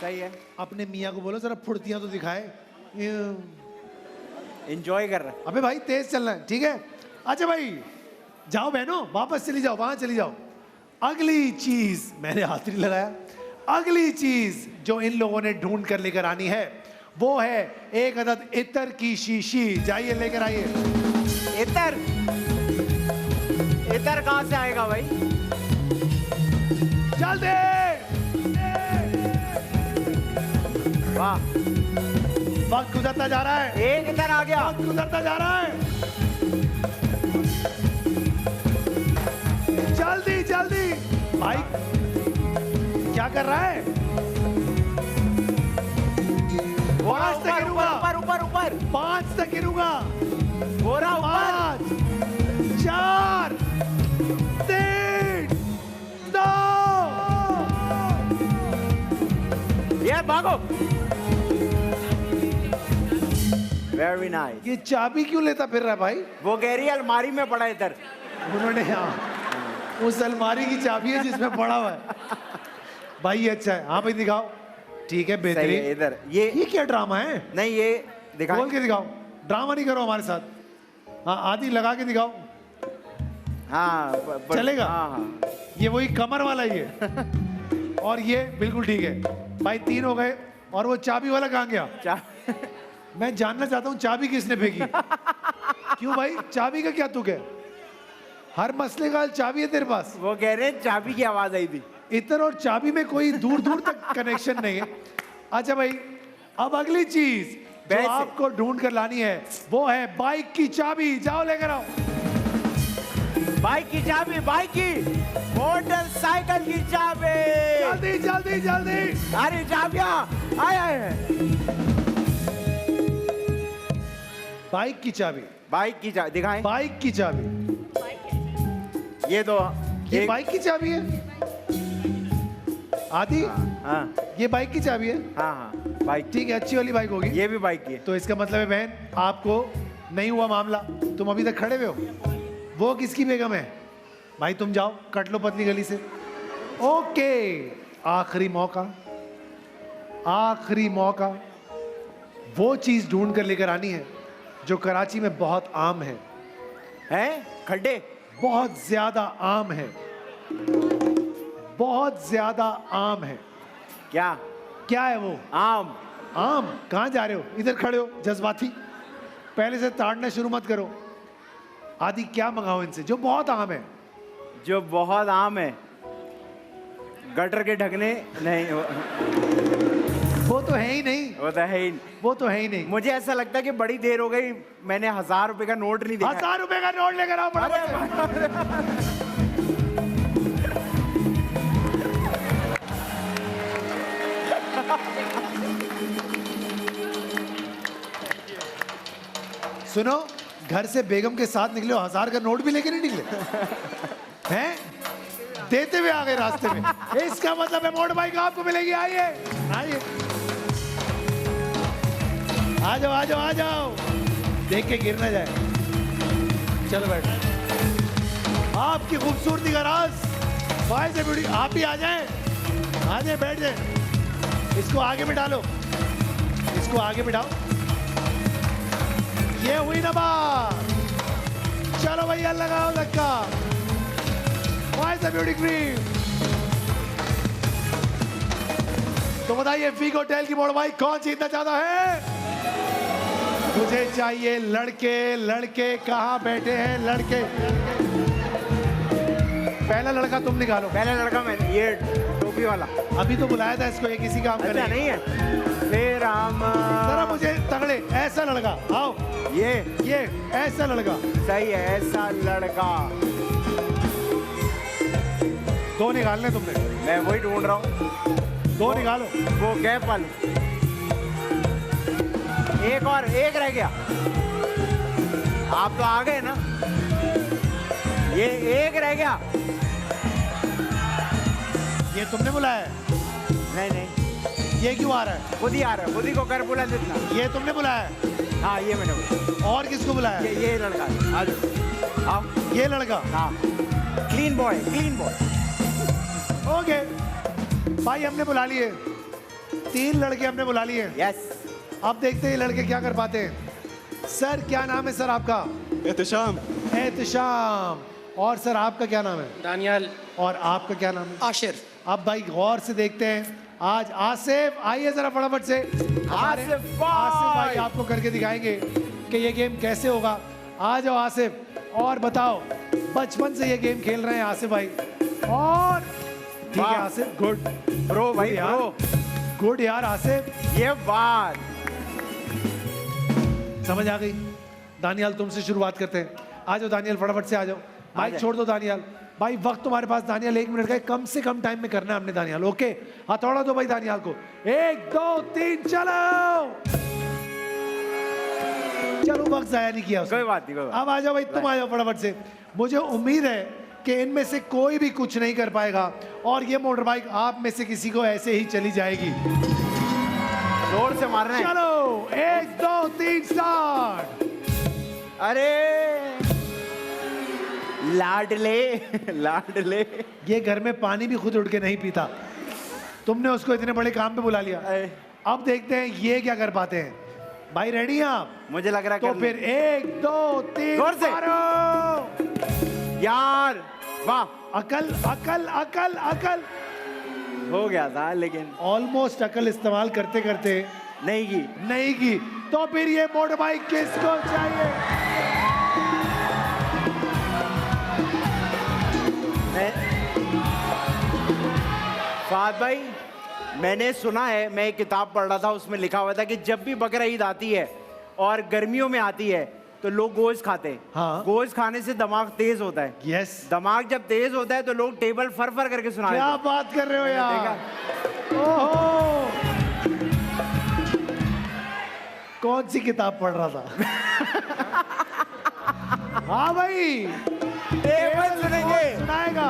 सही है, अपने मियाँ को बोलो जरा फुर्तियां तो दिखाए। एंजॉय कर रहा है। अबे भाई तेज चलना है, ठीक है? अच्छा भाई जाओ बहनों, वापस चली जाओ, वहां चली जाओ। अगली चीज, मैंने हाथ नहीं लगाया, अगली चीज जो इन लोगों ने ढूंढ कर लेकर आनी है वो है एक अदद इत्र की शीशी। जाइए लेकर आइए। इतर, इतर कहां से आएगा भाई? जल्दी। वाह, वक्त गुजरता जा रहा है, एक इतर आ गया। वक्त गुजरता जा रहा है। जल्दी जल्दी भाई, क्या कर रहा है? 5 तक गिरूंगा, ऊपर ऊपर ऊपर, 5 तक गिरूंगा। गोरा ऊपर। 5 4 3 2। ये भागो। Very nice. ये चाबी क्यों लेता फिर रहा है भाई? वो कह रही है अलमारी में पड़ा इधर। उन्होंने, हाँ उस अलमारी की चाबी है जिसमें पड़ा हुआ है। भाई ये अच्छा है। हाँ भाई दिखाओ। ठीक है, सही है, बेहतरीन। इधर ये क्या ड्रामा है? नहीं, ये दिखा। बोल के दिखाओ, ड्रामा नहीं करो हमारे साथ। हाँ आदि लगा के दिखाओ। हाँ चलेगा? हाँ हाँ, ये वही कमर वाला ही है। और ये बिल्कुल ठीक है भाई। 3 हो गए। और वो चाबी वाला कहाँ गया? मैं जानना चाहता हूँ चाबी किसने फेंकी? क्यों भाई, चाबी का क्या तुक है? हर मसले का हल चाबी है तेरे पास। वो कह रहे हैं चाबी की आवाज आई थी। इतर और चाबी में कोई दूर दूर तक कनेक्शन नहीं है। अच्छा भाई, अब अगली चीज जो वैसे- आपको ढूंढ कर लानी है वो है बाइक की चाबी। जाओ लेकर आओ। बाइक की चाबी, बाइक की, मोटरसाइकिल की चाबी। जल्दी जल्दी जल्दी। अरे चाबियां आया है। बाइक की चाबी, बाइक की चाबी दिखाएं। बाइक की चाबी। ये तो ये एक- बाइक की चाबी है आदि? हाँ ये बाइक की चाबी है। हाँ हाँ, बाइक। ठीक है, अच्छी वाली बाइक होगी। ये भी बाइक की है। तो इसका मतलब है बहन आपको नहीं हुआ मामला, तुम अभी तक खड़े हुए हो। वो किसकी बेगम है? भाई तुम जाओ, कट लो पतली गली से। ओके, आखिरी मौका, आखिरी मौका। वो चीज ढूंढ कर लेकर आनी है जो कराची में बहुत आम है, हैं? खड्डे? बहुत ज्यादा आम है, बहुत ज्यादा आम है। क्या? क्या है वो? आम। आम? कहाँ जा रहे हो? इधर खड़े हो जज्बाती, पहले से ताड़ना शुरू मत करो। आदि क्या मंगाओ इनसे जो बहुत आम है? जो बहुत आम है, गटर के ढकने नहीं, वो तो है ही नहीं, वो तो है ही। वो तो है ही नहीं। मुझे ऐसा लगता है कि बड़ी देर हो गई, मैंने 1000 रुपए का नोट नहीं देखा। 1000 रुपए का नोट लेकर आओ फटाफट से। सुनो, घर से बेगम के साथ निकले हो, 1000 का नोट भी लेके नहीं निकले हैं? देते हुए आ गए रास्ते में। इसका मतलब है मोटर बाइक आपको मिलेगी। आइए आइए। आ जाओ आ जाओ आ जाओ, देख के गिर ना जाए। चलो बैठ। आपकी खूबसूरती का राज फाइज से ब्यूटी, आप भी आ जाएं, आ जाए बैठ जाए। इसको आगे बिठा लो, इसको आगे बिठाओ। ये हुई ना बात। चलो भैया लगाओ धक्का। फाइज से ब्यूटी क्रीम। तो बताइए वीगो होटल की मोड़ भाई कौन जीतना चाहता है? मुझे चाहिए लड़के। लड़के कहाँ बैठे हैं लड़के? पहला लड़का तुम निकालो। पहला लड़का मैं, ये टोपी वाला। अभी तो बुलाया था इसको, ये किसी काम अच्छा करे नहीं है, फिर हम जरा मुझे तगड़े ऐसा लड़का। आओ ये ऐसा लड़का सही है, ऐसा लड़का। दो निकालने तुमने, मैं वही ढूंढ रहा हूँ। दो निकालो। वो गैप वाली। एक और, एक रह गया। आप तो आ गए ना, ये एक रह गया। ये तुमने बुलाया है? नहीं नहीं, ये क्यों आ रहा है? खुद ही आ रहा है, खुद ही को कर बुला जितना। ये तुमने बुलाया है? हाँ ये मैंने बोला। और किसको बुलाया है? ये लड़का है। आ जाओ आओ। ये लड़का। हाँ, clean boy, clean boy. Okay भाई, हमने बुला लिए 3 लड़के, हमने बुला लिए। यस। अब देखते हैं ये लड़के क्या कर पाते हैं। सर क्या नाम है सर आपका? एहतशाम। एहतशाम। और सर आपका क्या नाम है? दानियाल। और आपका क्या नाम है? आशिर। अब भाई गौर से देखते हैं आज आसिफ, आइए जरा फटाफट से। हमारे आसिफ भाई आपको करके दिखाएंगे कि ये गेम कैसे होगा। आ जाओ आसिफ और बताओ, बचपन से ये गेम खेल रहे हैं आसिफ भाई। और ठीक है आसिफ, गुड ब्रो भाई यार, ब्रो। गुड यार आसिफ, ये बात समझ आ गई। दानियाल तुमसे शुरुआत करते हैं। आ जाओ दानियाल फटाफट से आ जाओ। माइक छोड़ दो दानियाल भाई, वक्त तुम्हारे पास दानियाल 1 मिनट का है, कम से कम टाइम में करना है हमने दानियाल। ओके हथौड़ा दो भाई दानियाल को। 1 2 3 चलो। चलो वक्त जाया नहीं किया उसने। कोई बात नहीं, कोई बात। अब आ जाओ भाई, तुम आ जाओ फटाफट से। मुझे उम्मीद है कि इनमें से कोई भी कुछ नहीं कर पाएगा और ये मोटर बाइक आप में से किसी को ऐसे ही चली जाएगी। जोर से मारना है। चलो 1 2 3 स्टार्ट। अरे लाडले लाडले। ये घर में पानी भी खुद उठ के नहीं पीता, तुमने उसको इतने बड़े काम पे बुला लिया। अब देखते हैं ये क्या कर पाते हैं। भाई रेडी हैं आप? मुझे लग रहा है तो फिर 1 2 3 जोर से। मारो। यार वाह, अकल अकल अकल अकल हो गया था लेकिन ऑलमोस्ट अकल इस्तेमाल करते करते नहीं की। नहीं की। तो फिर ये मोटर बाइक किसको चाहिए? फाद भाई, मैंने सुना है, मैं एक किताब पढ़ रहा था, उसमें लिखा हुआ था कि जब भी बकरा ईद आती है और गर्मियों में आती है तो लोग गोश्त खाते हैं। हाँ। गोश्त खाने से दिमाग तेज होता है। यस। दिमाग जब तेज होता है तो लोग टेबल फर फर करके सुना क्या देते बात कर रहे हो हैं। यार? देखा? ओहो, कौन सी किताब पढ़ रहा था? हाँ भाई, टेबल सुनेंगे। सुनाएगा।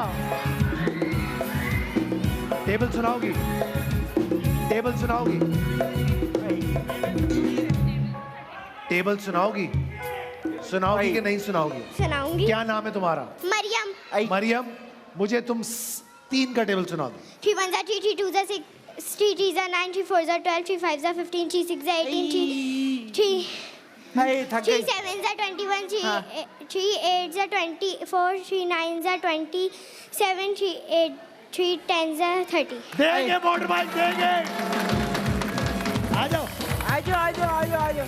टेबल सुनाओगी? टेबल सुनाओगी? टेबल सुनाओगी? सुनाओगी कि नहीं सुनाओगी? सुनाऊंगी। क्या नाम है तुम्हारा? मरियम। मरियम, मुझे तुम 3 का टेबल सुना दो। 3 1 3 3 2 6 3 3 9 3 4 12 3 5 15 3 6 18 3 हाय, थक 3 गई। 7 21 3 हाँ। 3 8 24 3 9 27 3 8 3 10 30। देंगे मोटर बाइक देंगे। आ जाओ आजो।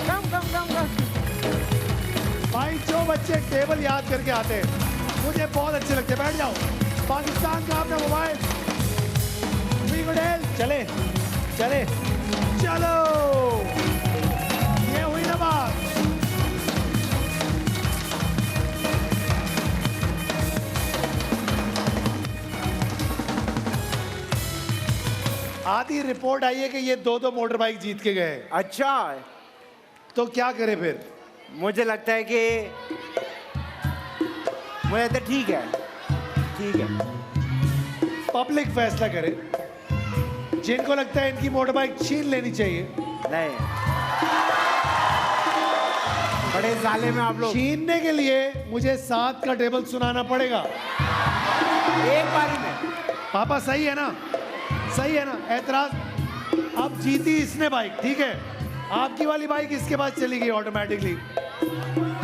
कम। भाई, जो बच्चे टेबल याद करके आते हैं मुझे बहुत अच्छे लगते हैं। बैठ जाओ। पाकिस्तान का अपना मोबाइल चले चले चलो। ये हुई ना बात। आधी रिपोर्ट आई है कि ये 2 मोटर बाइक जीत के गए। अच्छा, तो क्या करें फिर? मुझे लगता है कि ठीक है। पब्लिक फैसला करे। जिनको लगता है इनकी मोटर बाइक छीन लेनी चाहिए, नहीं, बड़े साले में आप लोग। छीनने के लिए मुझे 7 का टेबल सुनाना पड़ेगा। एक बारी में। पापा सही है ना? सही है ना? एतराज? अब जीती इसने बाइक, ठीक है? आपकी वाली बाइक इसके पास चली गई ऑटोमेटिकली।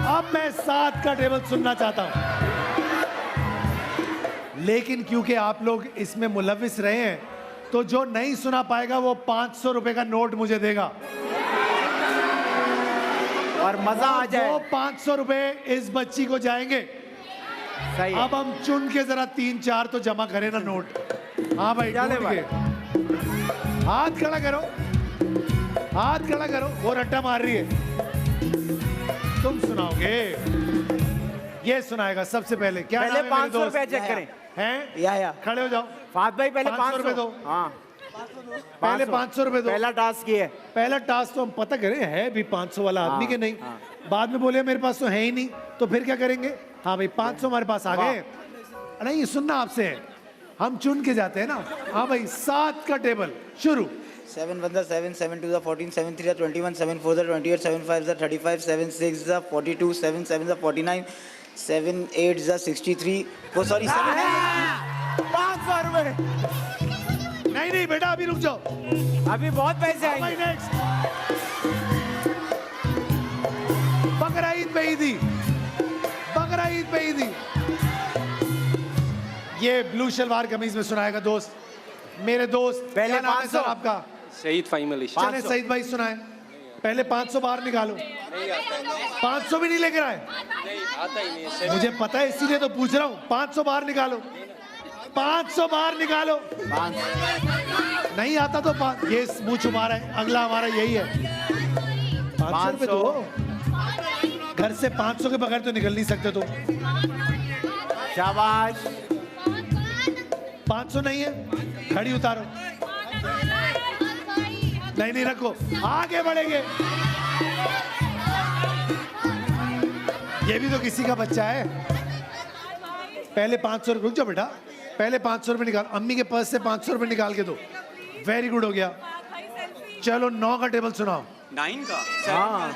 अब मैं 7 का टेबल सुनना चाहता हूं, लेकिन क्योंकि आप लोग इसमें मुलविस रहे हैं तो जो नहीं सुना पाएगा वो 500 रुपए का नोट मुझे देगा और मजा आ जाए। वो 500 रुपए इस बच्ची को जाएंगे। सही है। अब हम चुन के जरा 3-4 तो जमा करें ना नोट। हाँ भाई, चले ढूंढ भाई। के। हाथ खड़ा करो, हाथ खड़ा करो। वो रट्टा मार रही है। तुम सुनाओगे? ये सुनाएगा सबसे पहले। क्या पहले नाम है मेरे 500 दोस्त? रुपए चेक करें। हैं? या खड़े हो जाओ। फात भाई पहले 500 रुपए दो। हाँ पहले 500 रुपए दो। पहला टास्क ये है। पहला टास्क तो हम पता करें है भी 500 वाला आदमी हाँ, के नहीं। हाँ। बाद में बोले मेरे पास तो है ही नहीं, तो फिर क्या करेंगे? हाँ भाई 500 हमारे पास आ गए। नहीं सुनना आपसे है, हम चुन के जाते हैं ना। हाँ भाई 7 का टेबल शुरू। 7 1 7 7 2 14 7 3 21 7 4 28 7 5 35 7 6 42 7 7 49 7 8 63 वो सॉरी 7 500 रुपए। नहीं नहीं बेटा अभी रुक जाओ। अभी बहुत पैसे हाँ भाई आएंगे। नेक्स्ट। बकरा ईद पे ईदी, बकरा ईद पे ईदी। ये ब्लू शलवार कमीज में सुनाएगा दोस्त, मेरे दोस्त। पहले क्या नाम है 500 सर आपका? सईद फाइम अली। चले सईद भाई सुनाए। पहले 500 बाहर निकालो। 500 भी नहीं लेकर आए? आता ही नहीं। मुझे पता है इसीलिए तो पूछ रहा हूँ। 500 बाहर निकालो, 500 बाहर निकालो। नहीं आता तो ये मुंह छुपा रहा है। अगला हमारा यही है। 500 रुपए दो। घर से 500 के बगैर तो निकल नहीं सकते तुम। शाबाश। 500 नहीं है, घड़ी उतारो। नहीं नहीं रखो, आगे बढ़ेंगे। ये भी तो किसी का बच्चा है। पहले 500 रुपए, रुक जाओ बेटा। पहले 500 रुपए निकाल, अम्मी के पर्स से 500 रुपए निकाल के दो। वेरी गुड हो गया। चलो 9 का टेबल सुनाओ। 9 का। हाँ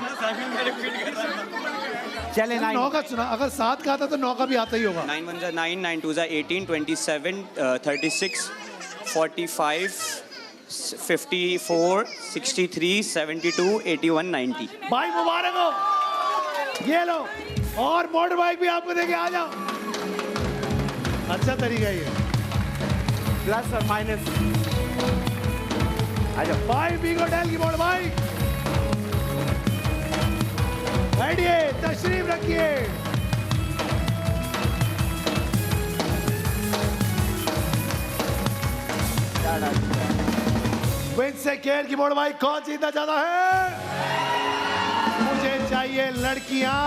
चले 9। 9 का सुना। अगर 7 का आता तो 9 का भी आता ही होगा। 9 1 9 9 2 18 27 36 45 54 63 72 81 90। भाई मुबारक हो, ये लो। और मोटर बाइक भी आपको देके आ जाओ। अच्छा तरीका ये। प्लस और माइनस। आ जाओ। भाई बीगोटेल की मोटर बाइक बैठिए, तशरीफ रखिए। विंड से केयर की मोटर बाइक कौन जीतना चाहता है? मुझे चाहिए लड़कियां।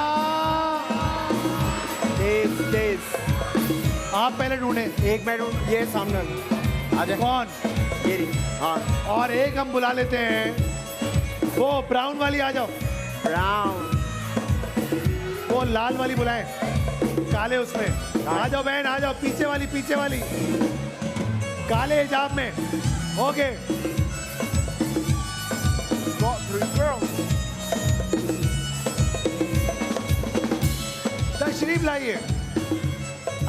तेज तेज। आप पहले ढूंढे। एक मिनट, ये सामने आ जाए। कौन? ये रही। हाँ और एक हम बुला लेते हैं, वो ब्राउन वाली आ जाओ। ब्राउन। वो लाल वाली बुलाएं, काले उसमें। आ जाओ बहन, आ जाओ। पीछे वाली, पीछे वाली काले हिजाब में। ओके तशरीफ लाइए,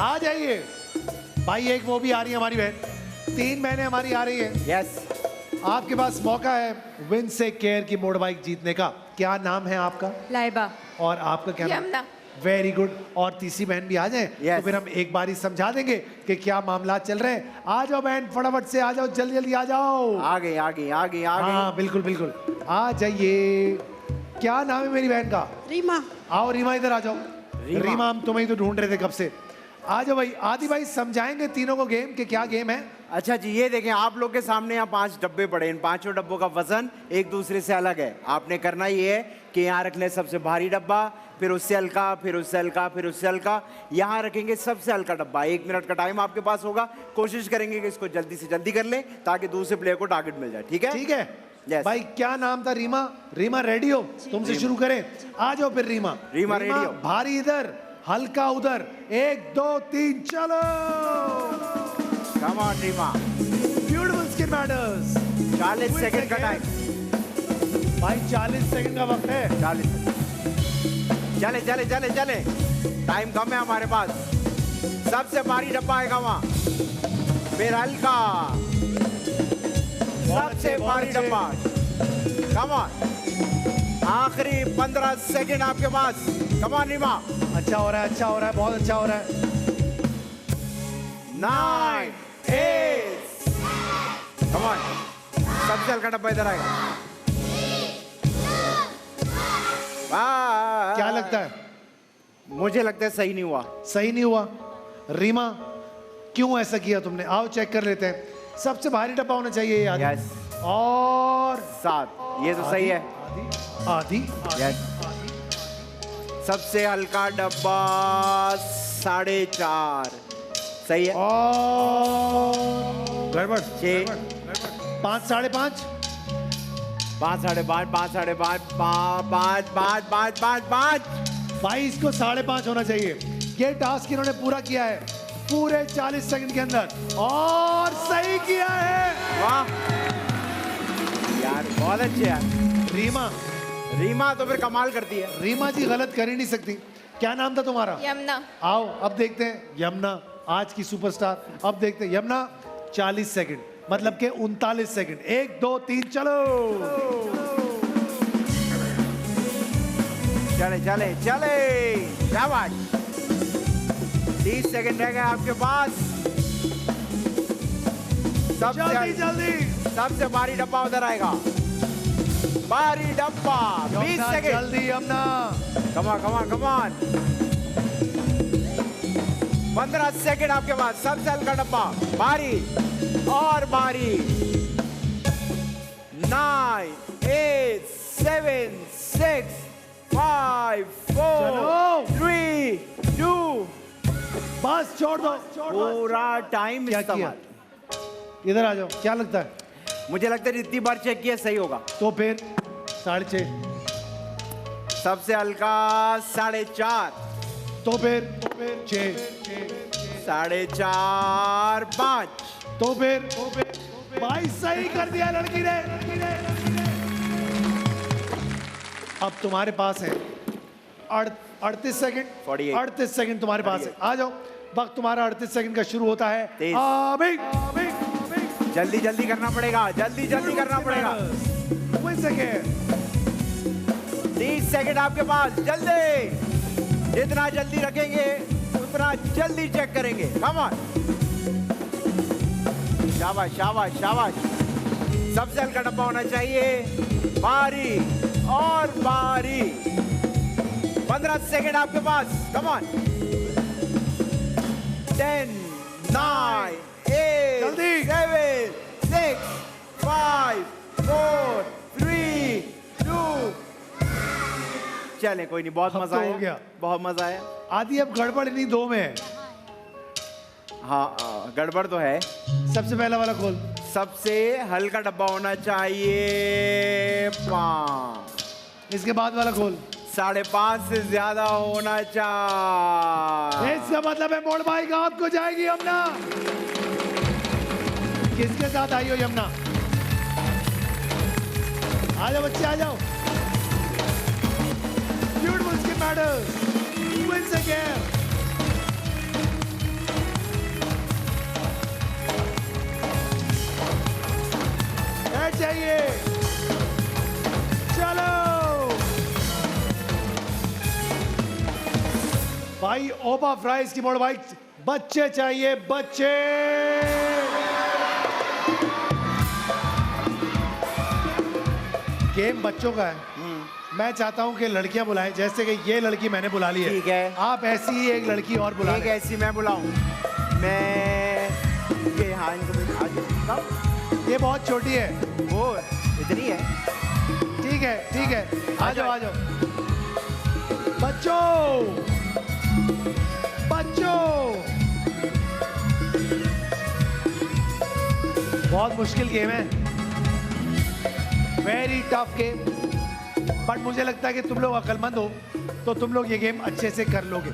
आ जाइए। भाई एक वो भी आ रही है हमारी बहन। 3 बहनें हमारी आ रही है। यस। आपके पास मौका है विंड से केयर की मोटर बाइक जीतने का। क्या नाम है आपका? लाइबा। और आपका क्या नाम? यमुना। Very good. और तीसरी बहन भी आ जाए Yes. तो फिर हम एक बार ही समझा देंगे कि क्या मामला चल रहे हैं। आ जाओ बहन, फटाफट से आ जाओ, जल्दी जल्दी आ जाओ। आ गई आ गई आ गई आ गई। हाँ बिल्कुल बिल्कुल, आ जाइए। क्या नाम है मेरी बहन का? रीमा। आओ रीमा, इधर आ जाओ। रीमा। रीमा हम तुम्हें तो ढूंढ रहे थे कब से। आ जाओ भाई। आदि भाई समझाएंगे तीनों को गेम कि क्या गेम है। अच्छा जी, ये देखें आप लोग के सामने यहाँ 5 डब्बे पड़े। इन 5 डब्बों का वजन एक दूसरे से अलग है। आपने करना ये है कि यहाँ रख ले सबसे भारी डब्बा, फिर उससे हल्का, फिर उससे हल्का, फिर उससे हल्का। यहाँ रखेंगे सबसे हल्का डब्बा। 1 मिनट का टाइम आपके पास होगा। कोशिश करेंगे कि इसको जल्दी से जल्दी कर ले ताकि दूसरे प्लेयर को टारगेट मिल जाए। ठीक है? ठीक है Yes. भाई। क्या नाम था? रीमा। रीमा रेडी हो? तुमसे शुरू करें। आ जाओ फिर रीमा। रीमा ready हो। भारी इधर, हल्का उधर। 1 2 3 चलो। Come on Reema. Beautiful skin matters. 40 second का टाइम। भाई 40 सेकंड का वक्त है। 40 सेकंड। चले चले चले चले, टाइम कम है हमारे पास। सबसे भारी डब्बा आएगा वहां, फिर हल्का, सबसे भारी डब्बा। कम ऑन, आखिरी 15 सेकंड आपके पास। कम ऑन रीमा। अच्छा हो रहा है, अच्छा हो रहा है, बहुत अच्छा हो रहा है। 9, 8, कम ऑन, सबसे हल्का डब्बा इधर आएगा। क्या लगता है? मुझे लगता है सही नहीं हुआ। सही नहीं हुआ। रीमा, क्यों ऐसा किया तुमने? आओ चेक कर लेते हैं। सबसे भारी डब्बा होना चाहिए ये आदि। यस, और 7, ये तो सही है। आदि यस, सबसे हल्का डब्बा 4.5, सही है। और गड़बड़। 6, 5, 5.5, 5, 5.5, 5, 5.5, 5, 5, 5, 5। भाई इसको 5.5 होना चाहिए। ये टास्क इन्होंने पूरा किया है पूरे 40 सेकंड के अंदर, और सही किया है। वाह यार, बहुत अच्छे यार। रीमा, रीमा तो फिर कमाल करती है। रीमा जी गलत कर ही नहीं सकती। क्या नाम था तुम्हारा? यमुना। आओ अब देखते हैं यमुना, आज की सुपरस्टार। अब देखते हैं यमुना, 40 सेकंड मतलब के 39 सेकंड। 1 2 3 चलो। चले चले चले, क्या बात। 30 सेकंड रह गए आपके पास। जल्दी जल्दी। सबसे भारी डब्बा उधर आएगा, भारी डब्बा। 20 यमुना, सेकंड, जल्दी यमुना। कमान कमान कमान। 15 सेकंड आपके पास। सबसे हल्का डब्बा, भारी और भारी। 9, 8, 7, 6, 5, 4, चलो। 3, 2। बस छोड़ दो। पूरा टाइम क्या किया? इस्तेमाल। इधर आ जाओ। क्या लगता है? मुझे लगता है जितनी बार चेक किया सही होगा। तो फिर 6.5, सबसे हल्का 4.5, तो फिर 6, 4.5, 5। तो फिर भाई सही कर दिया लड़की ने। अब तुम्हारे पास है 38 सेकंड। 48 38 सेकंड तुम्हारे पास है। आ जाओ, वक्त तुम्हारा 38 सेकंड का शुरू होता है। 23। अभी जल्दी जल्दी करना पड़ेगा, जल्दी जल्दी करना पड़ेगा। 30 सेकंड आपके पास, जल्दी। जितना जल्दी रखेंगे उतना जल्दी चेक करेंगे। कम ऑन, शाबाश शाबाश शाबाश। सबसे हल्का डब्बा होना चाहिए, भारी और भारी। 15 सेकंड आपके पास। कम ऑन, 10, 9, 8, जल्दी। 7, 6, 5, 4, 3, 2। चलें, कोई नहीं, बहुत अब मजा तो आया। हो गया। बहुत मजा आया। आदि अब गड़बड़ नहीं, 2 में है। हाँ, गड़बड़ तो है। सबसे पहला वाला खोल। सबसे हल्का डब्बा होना चाहिए 5। इसके बाद वाला खोल। 5.5 से ज्यादा होना चाहिए। इसका मतलब है मोड़ भाई का आपको जाएगी यमुना। किसके साथ आई हो यमुना? आ जाओ बच्चे, आ जाओ। Beautiful skip medal wins again. चाहिए, चलो भाई। ओपा फ्राइज की मोड़ भाई, बच्चे चाहिए, बच्चे। गेम बच्चों का है। मैं चाहता हूं कि लड़कियां बुलाएं, जैसे कि ये लड़की मैंने बुला ली है। ठीक है, आप ऐसी ही एक लड़की और बुला एक लें। ऐसी मैं बुलाऊं। मैं ये, हाँ, ये बहुत छोटी है। वो इतनी है। ठीक है ठीक है, आ जाओ आ जाओ। बच्चों बच्चों, बहुत मुश्किल गेम है, वेरी टफ गेम। बट मुझे लगता है कि तुम लोग अक्लमंद हो तो तुम लोग ये गेम अच्छे से कर लोगे।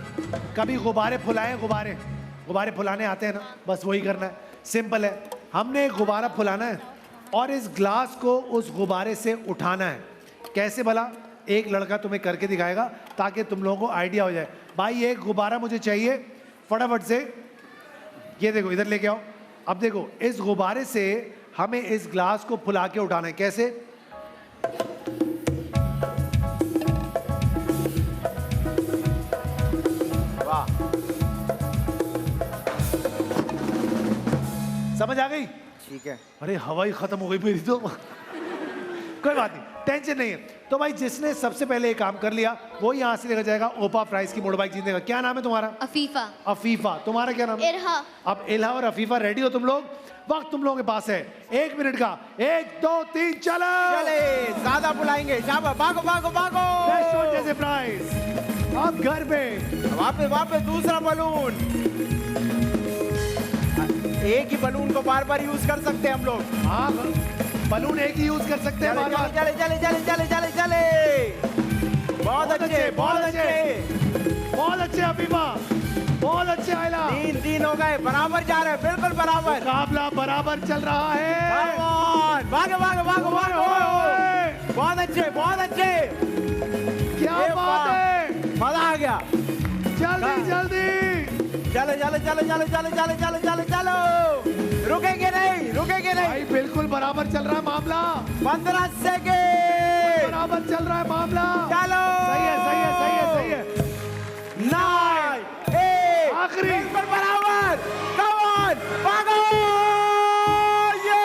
कभी गुब्बारे फुलाए? गुब्बारे फुलाने आते हैं ना, बस वही करना है। सिंपल है, हमने एक गुब्बारा फुलाना है और इस ग्लास को उस गुब्बारे से उठाना है। कैसे भला? एक लड़का तुम्हें करके दिखाएगा ताकि तुम लोगों को आइडिया हो जाए। भाई एक गुब्बारा मुझे चाहिए फटाफट से, ये देखो इधर लेके आओ। अब देखो इस गुब्बारे से हमें इस ग्लास को फुला के उठाना है। कैसे? वाह, समझ आ गई? ठीक है। अरे हवा ही खत्म हो गई मेरी तो। कोई बात नहीं, टेंशन नहीं है। तो भाई जिसने सबसे पहले ये काम कर लिया वो यहाँ से लेकर जाएगा ओपा प्राइस की मोटर बाइक जीतेगा। क्या नाम है तुम्हारा? अफीफा। अफीफा। तुम्हारा क्या नाम है? इरहा। अब इल्हा और अफीफा रेडी हो तुम लोग? वक्त तुम लोगों के पास है 1 मिनट का। 1 2 3 चलो। चले, ज्यादा बुलाएंगे। शाबाश, भागो भागो भागो। रेस्टोरेंट जैसे प्राइस। अब घर पे वापस दूसरा बलून। एक ही बलून को बार बार यूज कर सकते हैं हम लोग। हाँ, बलून एक ही यूज कर सकते हैं बार बार। चले चले चले चले चले चले। बहुत अच्छे, बहुत अच्छे, बहुत अच्छे अफीफा, बहुत अच्छे आयला। 3-3 हो गए, बराबर जा रहे हैं, बिल्कुल बराबर। मुकाबला बराबर चल रहा है। भागो भागो भागो भागो। बहुत अच्छे, बहुत अच्छे। क्या ये बात है, मजा आ गया। जल्दी जल्दी चलो चलो चलो चलो चलो चलो चलो चलो चलो। रुकेंगे नहीं, रुकेंगे नहीं। भाई बिल्कुल बराबर चल रहा है मामला। 15 सेकेंड। बराबर चल रहा है मामला। चलो। सही है, सही है, सही है, सही है। 9 8 आखिरी। बिल्कुल बराबर। कम ऑन, भागो। ये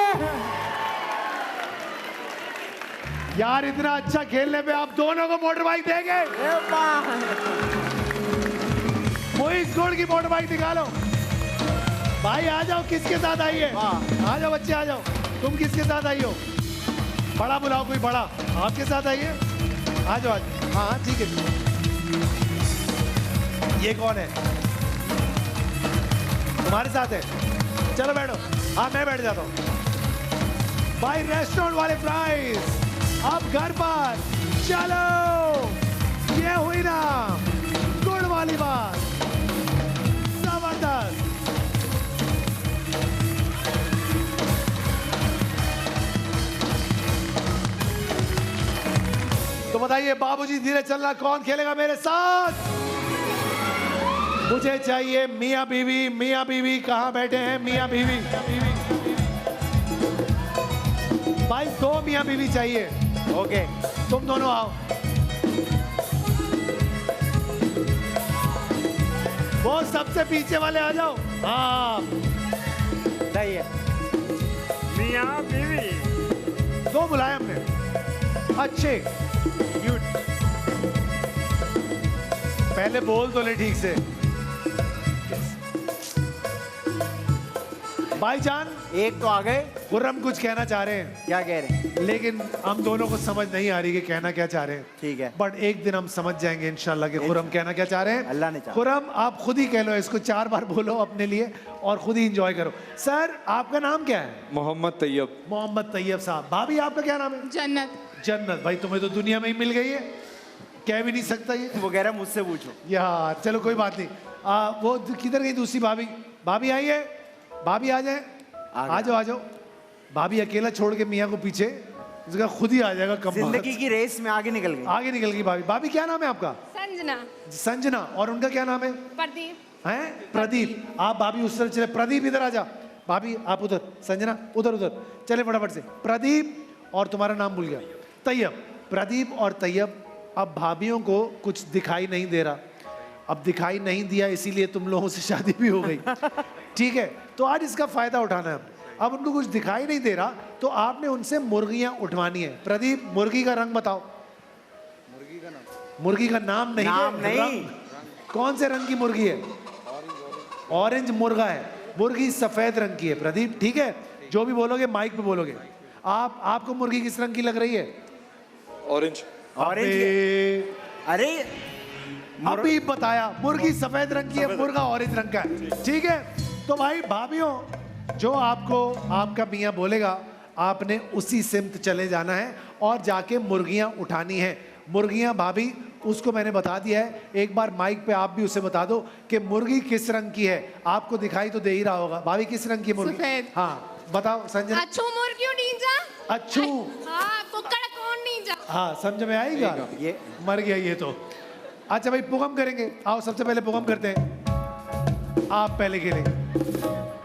यार इतना अच्छा खेलने पे आप दोनों को मोटर बाइक देंगे। मोइस गोल्ड की मोटर बाइक निकालो। भाई आ जाओ, किसके साथ आई है? आ जाओ बच्चे, आ जाओ। तुम किसके साथ आई हो? बड़ा बुलाओ, कोई बड़ा आपके साथ आई है। आ जाओ, आ जाओ। हाँ ठीक है। ये कौन है? तुम्हारे साथ है? चलो बैठो। हाँ मैं बैठ जाता हूँ। भाई रेस्टोरेंट वाले प्राइस अब घर पर। चलो, ये हुई ना गुड़ वाली बात। जबरदस्त। तो बताइए बाबूजी धीरे चलना, कौन खेलेगा मेरे साथ? मुझे चाहिए मियां बीवी। मियां बीवी कहां बैठे हैं? मियां बीवी। भाई 2 मियां बीवी चाहिए। ओके, तुम दोनों आओ। वो सबसे पीछे वाले आ जाओ। हाँ सही है। मियाँ बीवी 2 बुलाए हमने। अच्छे, पहले बोल तो ले ठीक से। भाईजान एक तो आ गए। खुर्रम कुछ कहना चाह रहे हैं, क्या कह रहे हैं? लेकिन हम दोनों को समझ नहीं आ रही कि कहना क्या चाह रहे हैं। ठीक है। बट एक दिन हम समझ जाएंगे इंशाल्लाह कि खुर्रम कहना क्या चाह रहे हैं। अल्लाह ने चाहा। खुर्रम आप खुद ही कह लो, इसको 4 बार बोलो अपने लिए और खुद ही इंजॉय करो। सर आपका नाम क्या है? मोहम्मद तैयब। मोहम्मद तैयब साहब। भाभी आपका क्या नाम है? जन्नत। जन्नत। भाई तुम्हें तो दुनिया में ही मिल गई है, कह भी नहीं सकता ये। वो कह रहा है मुझसे पूछो। यार चलो कोई बात नहीं। वो किधर गई दूसरी भाभी? भाभी आई है? भाभी आ जाए। आ जाओ, आ जाओ। भाभी अकेला छोड़ के मियाँ को पीछे, इसका खुद ही आ जाएगा। कम जिंदगी की रेस में आगे निकल गई। आगे निकल गई भाभी। भाभी क्या नाम है आपका? संजना। संजना। और उनका क्या नाम है? प्रदीप। हैं? प्रदीप। आप भाभी उस तरफ चले। प्रदीप इधर आ जा। भाभी आप उधर, संजना उधर उधर चले फटाफट से। प्रदीप और तुम्हारा नाम भूल गया, तैयब। प्रदीप और तैयब। अब भाभीियों को कुछ दिखाई नहीं दे रहा। अब दिखाई नहीं दिया इसीलिए तुम लोगों से शादी भी हो गई। ठीक है, तो आज इसका फायदा उठाना है। अब उनको कुछ दिखाई नहीं दे रहा तो आपने उनसे मुर्गियां उठवानी है। प्रदीप मुर्गी का रंग बताओ। मुर्गी का नाम नहीं, नाम नहीं। रंग। कौन से रंग की मुर्गी है? ऑरेंज मुर्गा है। मुर्गी सफेद रंग की है प्रदीप। ठीक है, जो भी बोलोगे माइक पे बोलोगे। आपको मुर्गी किस रंग की लग रही है? ऑरेंज। ऑरेंज। अरे अभी बताया, मुर्गी सफेद रंग की है, मुर्गा ऑरेंज रंग का है। ठीक है, तो भाई भाभीियों जो आपको आपका मियाँ बोलेगा आपने उसी सिमत चले जाना है और जाके मुर्गियां उठानी है। मुर्गियां भाभी उसको मैंने बता दिया है। एक बार माइक पे आप भी उसे बता दो कि मुर्गी किस रंग की है। आपको दिखाई तो दे ही रहा होगा। भाभी किस रंग की मुर्गी? सफेद। हाँ बताओ संजना। अच्छू मुर्गियों नींजा। अच्छू। हाँ कुकड़ कौन नींजा। जा हाँ समझ में आएगा। ये मर गया ये तो। अच्छा भाई पुगम करेंगे, आओ सबसे पहले पुगम करते हैं। आप पहले खेलेंगे,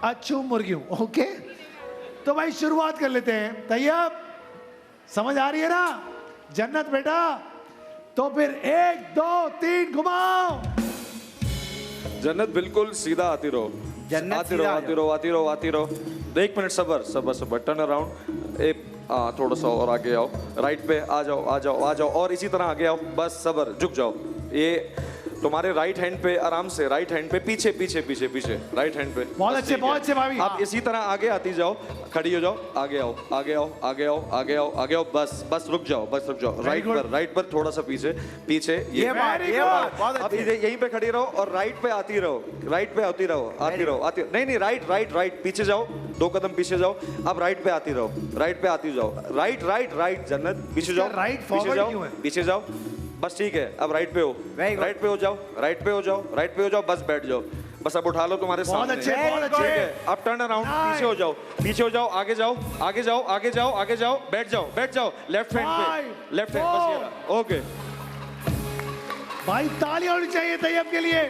अच्छू मुर्गियों, ओके। तो भाई शुरुआत कर लेते हैं। तैयार, समझ आ रही है ना जन्नत बेटा? तो फिर 1 2 3 घुमाओ। जन्नत बिल्कुल सीधा आती रहो, जन्नत आती सीधा रहो आ आती रहो आती रहो आती रहो। 1 मिनट सबर सबर सबर, टर्न अराउंड। एक थोड़ा सा और आगे आओ, राइट पे आ जाओ आ जाओ आ जाओ, और इसी तरह आगे आओ, बस सबर, झुक जाओ। ये तुम्हारे राइट हैंड पे आराम से, राइट हैंड पे पीछे पीछे पीछे पीछे, राइट हैंड पे। बहुत बस अच्छे, ठीक है। बहुत अच्छे भाभी। आप इसी तरह आगे आती जाओ, खड़ी हो जाओ, आगे आओ आगे आओ आगे आओ आगे आओ आगे आओ, बस बस रुक जाओ, बस रुक जाओ। राइट पर थोड़ा सा पीछे पीछे, ये बात बहुत अब अच्छी। यहीं पे खड़ी रहो और राइट पे आती रहो, राइट पे आती रहो आती रहो आती, नहीं नहीं, राइट राइट राइट, पीछे जाओ, 2 कदम पीछे जाओ। अब राइट पे आती रहो, राइट पे आती जाओ, राइट राइट राइट। जन्नत पीछे जाओ, राइट पीछे फॉरवर्ड क्यों जाओ है? पीछे जाओ, बस ठीक है। अब राइट पे हो, Very good. राइट पे हो जाओ, राइट पे हो जाओ, राइट पे हो जाओ, बस बैठ जाओ। बस अब उठा लो तुम्हारे बहुत सामने। अच्छे, बहुत ठीक अच्छे। है, अब टर्न अराउंड, पीछे हो जाओ, पीछे हो जाओ, आगे जाओ आगे जाओ आगे जाओ आगे जाओ, बैठ जाओ बैठ जाओ, लेफ्ट हैंड पे, 5 लेफ्ट हैंड, बस ये रहा, ओके। भाई तालियां होनी चाहिए तैयब के लिए।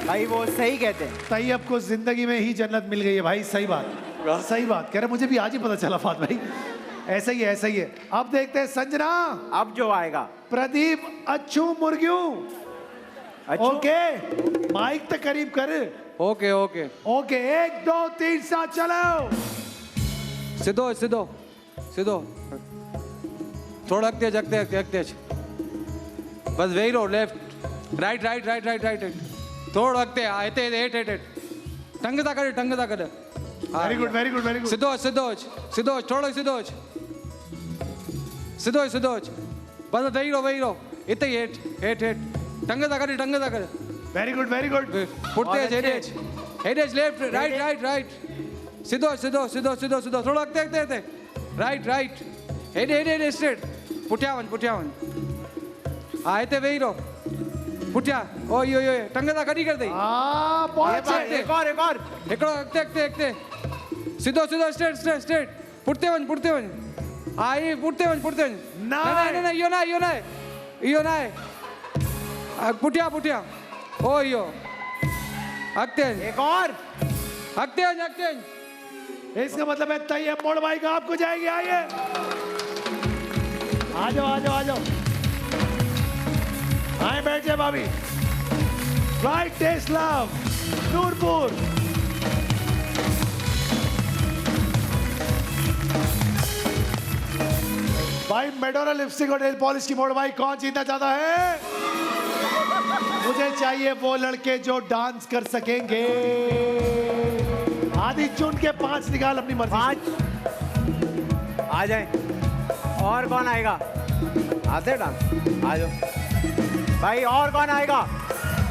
भाई वो सही कहते हैं। तैयब को जिंदगी में ही जन्नत मिल गई है भाई, सही बात, सही बात कह रहे। मुझे भी आज ही पता चला फात भाई, ऐसा ही है ऐसा ही है। अब देखते हैं संजना, अब जो आएगा प्रदीप, अच्छू मुर्गियों, अच्छा ओके। माइक तक करीब कर, ओके ओके, ओके। 1 2 3 7 चलो। सीधो सीधो सीधो, थोड़ा अगते जगते अगते, बस वही रहो, left right right right right right, थोड़ा अगते आते एट एट एट, टंगता करे very good very good very good. सीधो सीधो सीधो, थोड़ा सीधो सीधो सीधो, बस वही रहो, इतने हेठ हेठ हेठ, टंगता करे वेरी गुड वेरी गुड। पुटते हेडेज लेफ्ट राइट राइट राइट, सीधो सीधो सीधो सीधो सीधो, थोड़ा अगते राइट राइट, हेड स्ट्रेट, पुठ्यावन हाँ, इतने वही रहो, पुठ्या, ओ यो टंगता कड़ी कर दे, बहुत अच्छे। एक और एकड़ो अगते सीधो सीधो स्ट्रेट, पुटते वन हाँ, ये पुटते वन नहीं, यो ना पुठ्या ओ यो अगते एक और। इसका मतलब है तैयब मोड़ भाई का आपको जाएगी। आइए आ जाओ आ जाओ आ जाओ, आए बैठ जाए भाभी। राइट टेस्ट लव नूरपुर, भाई मेडोना लिपस्टिक और नेल पॉलिश की मोड़ भाई कौन जीतना चाहता है? मुझे चाहिए वो लड़के जो डांस कर सकेंगे। आधी चुन के 5 निकाल अपनी मर्जी 5 आ जाए। और कौन आएगा? आते डांस, आ जाओ भाई। और कौन आएगा?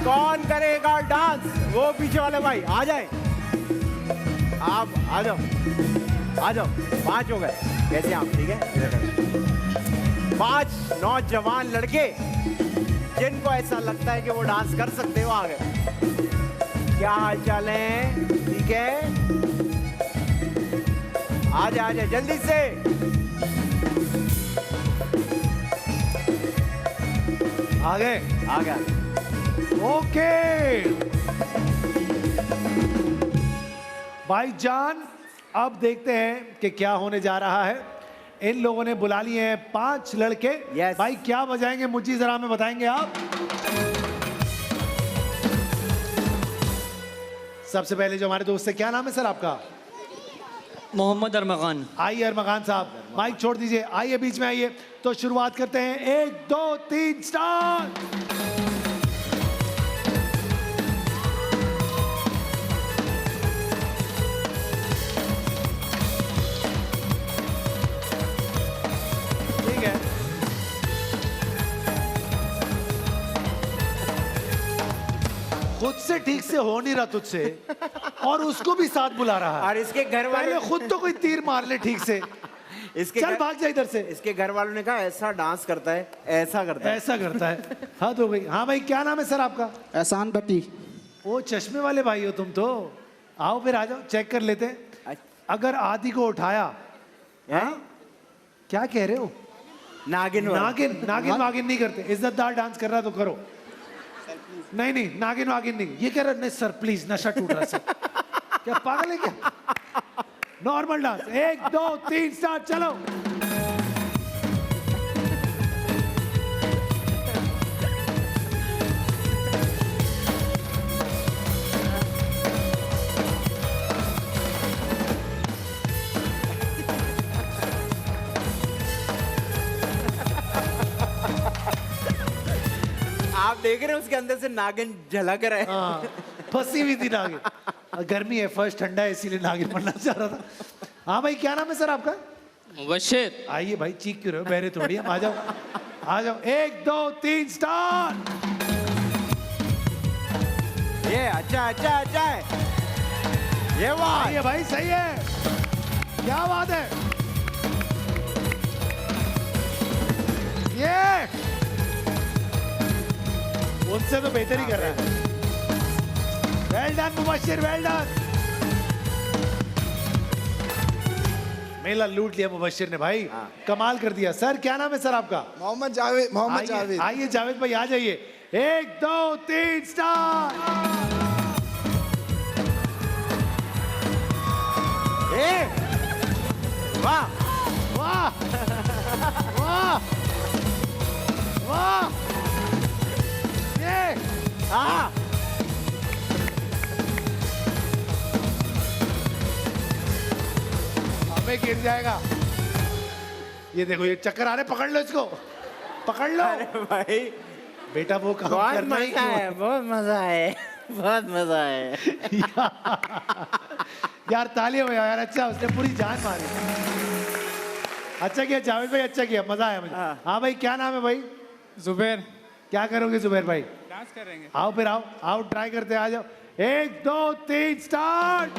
कौन करेगा डांस? वो पीछे वाले भाई आ जाए। आप आ जाओ 5 हो गए। कैसे आप? ठीक है, 5 नौजवान लड़के जिनको ऐसा लगता है कि वो डांस कर सकते हो, आ गए। क्या हाल चाल है? ठीक है, आ जा जल्दी से। आ गए। आ गया। ओके भाईजान, अब देखते हैं कि क्या होने जा रहा है। इन लोगों ने बुला लिए हैं 5 लड़के। Yes. भाई क्या बजाएंगे मुझे जरा हमें बताएंगे आप? सबसे पहले जो हमारे दोस्त है, क्या नाम है सर आपका? मोहम्मद अरमगान। आइए अरमगान साहब, माइक छोड़ दीजिए, आइए बीच में आइए। तो शुरुआत करते हैं, 1 2 3 स्टार्ट। ठीक है, खुद से ठीक से हो नहीं रहा तुझसे, और उसको भी साथ बुला रहा है। और इसके घर वाले पहले खुद तो कोई तीर मार ले ठीक से। इसके चल घर- भाग जा इधर से। इसके घर वालों ने कहा ऐसा डांस करता है, ऐसा करता है। ऐसा करता है। हद हो गई। हाँ भाई, क्या नाम है सर आपका? एहसान भट्टी। ओ चश्मे वाले भाई हो तुम तो। आओ फिर आ जाओ, चेक कर लेते हैं। अगर आदि को उठाया, हैं? क्या कह रहे हो? नागिन वाला। नागिन नागिन वागिन नहीं करते। इज्जतदार डांस कर रहा तो करो। नहीं नहीं नागिन वागिन नहीं। ये कह रहा नहीं सर प्लीज नशा टूट रहा सर। क्या पागल है क्या? नॉर्मल डांस 1 2 3 स्टार्ट चलो। आप देख रहे हैं उसके अंदर से नागिन झलक रहा है। हाँ, फंसी हुई थी नागिन। गर्मी है फर्स्ट ठंडा है इसीलिए नागिन बनना चाह रहा था। हाँ भाई क्या नाम है सर आपका? मुबश्शिर। आइए भाई चीख क्यों रहे हो? बहरे थोड़ी हम। आ जाओ आ जाओ 1 2 3 स्टार्ट। ये अच्छा अच्छा अच्छा है। ये वाह आइए भाई सही है। क्या बात है? ये उनसे तो बेहतर ही कर रहा है। Well done Mubashir well done. मेला लूट लिया मुबश्शिर ने भाई। कमाल कर दिया। सर क्या नाम है सर आपका? मोहम्मद जावेद। मोहम्मद आइए जावेद। आइए जावेद भाई आ जाइए। 1 2 3 स्टार्ट। वाह वाह वाह वाह। ये हाँ हमें गिर जाएगा। ये देखो ये चक्कर आ रहे। पकड़ लो इसको पकड़ लो। अरे भाई बेटा वो काम बहुत करना ही मजा क्यों है, बहुत मजा है, बहुत मजा है। यार तालियां बजाओ यार। अच्छा उसने पूरी जान मारी। अच्छा किया जावेद भाई अच्छा किया। मजा आया मुझे। हाँ भाई क्या नाम है भाई? जुबैर। क्या करोगे जुबैर भाई? डांस करेंगे। आओ फिर आओ आओ ट्राई करते हैं। आ जाओ 1 2 3 स्टार्ट।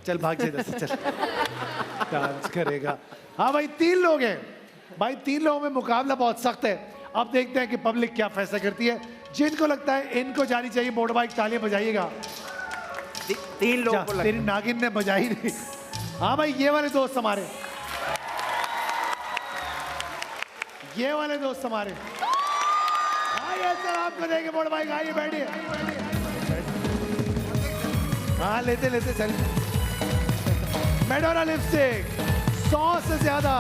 चल भाग जा इधर से चल। डांस करेगा। हाँ भाई 3 लोग हैं भाई। 3 लोगों में मुकाबला बहुत सख्त है। अब देखते हैं कि पब्लिक क्या फैसला करती है। जिनको लगता है इनको जानी चाहिए मोटर बाइक तालियां बजाइएगा। 3 लोगों को तेरी नागिन ने बजाई नहीं। हाँ भाई ये वाले दोस्त हमारे। ये वाले दोस्त हमारे। आइए सर आपको देंगे मोटर बाइक। आइए बैठिए। हाँ लेते लेते चलिए। मेडोना लिपस्टिक 100 से ज्यादा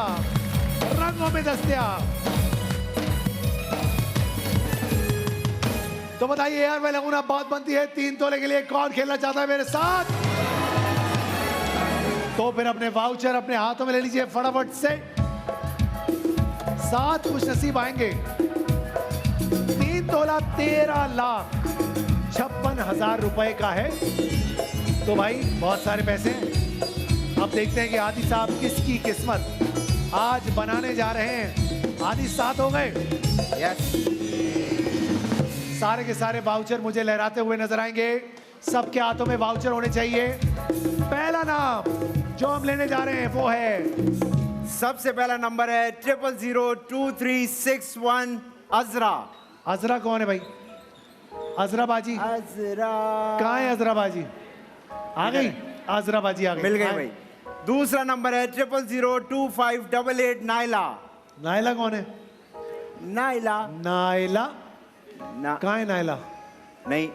रंगों में दस्तयाब। तो बताइए यार मैं लगूंगा बहुत बनती है 3 तोले के लिए कौन खेलना चाहता है मेरे साथ? तो फिर अपने वाउचर अपने हाथों में ले लीजिए फटाफट से। 7 खुश नसीब आएंगे। 3 तोला 13,56,000 रुपए का है। तो भाई बहुत सारे पैसे हैं। अब देखते हैं कि आदि साहब किसकी किस्मत आज बनाने जा रहे हैं। आदि 7 हो गए। यस सारे के सारे वाउचर मुझे लहराते हुए नजर आएंगे। सबके हाथों में वाउचर होने चाहिए। पहला नाम जो हम लेने जा रहे हैं वो है सबसे पहला नंबर है 000236 अजरा। अजरा कौन है भाई? अजरा बाजी अजरा कहाँ है? अजरा बाजी आ गई। अजरा बाजी आ गई। मिल गई भाई। दूसरा नंबर है 00025888 नाइला। नायला कौन है? नाइला नायला ना कहाँ है? नायला नहीं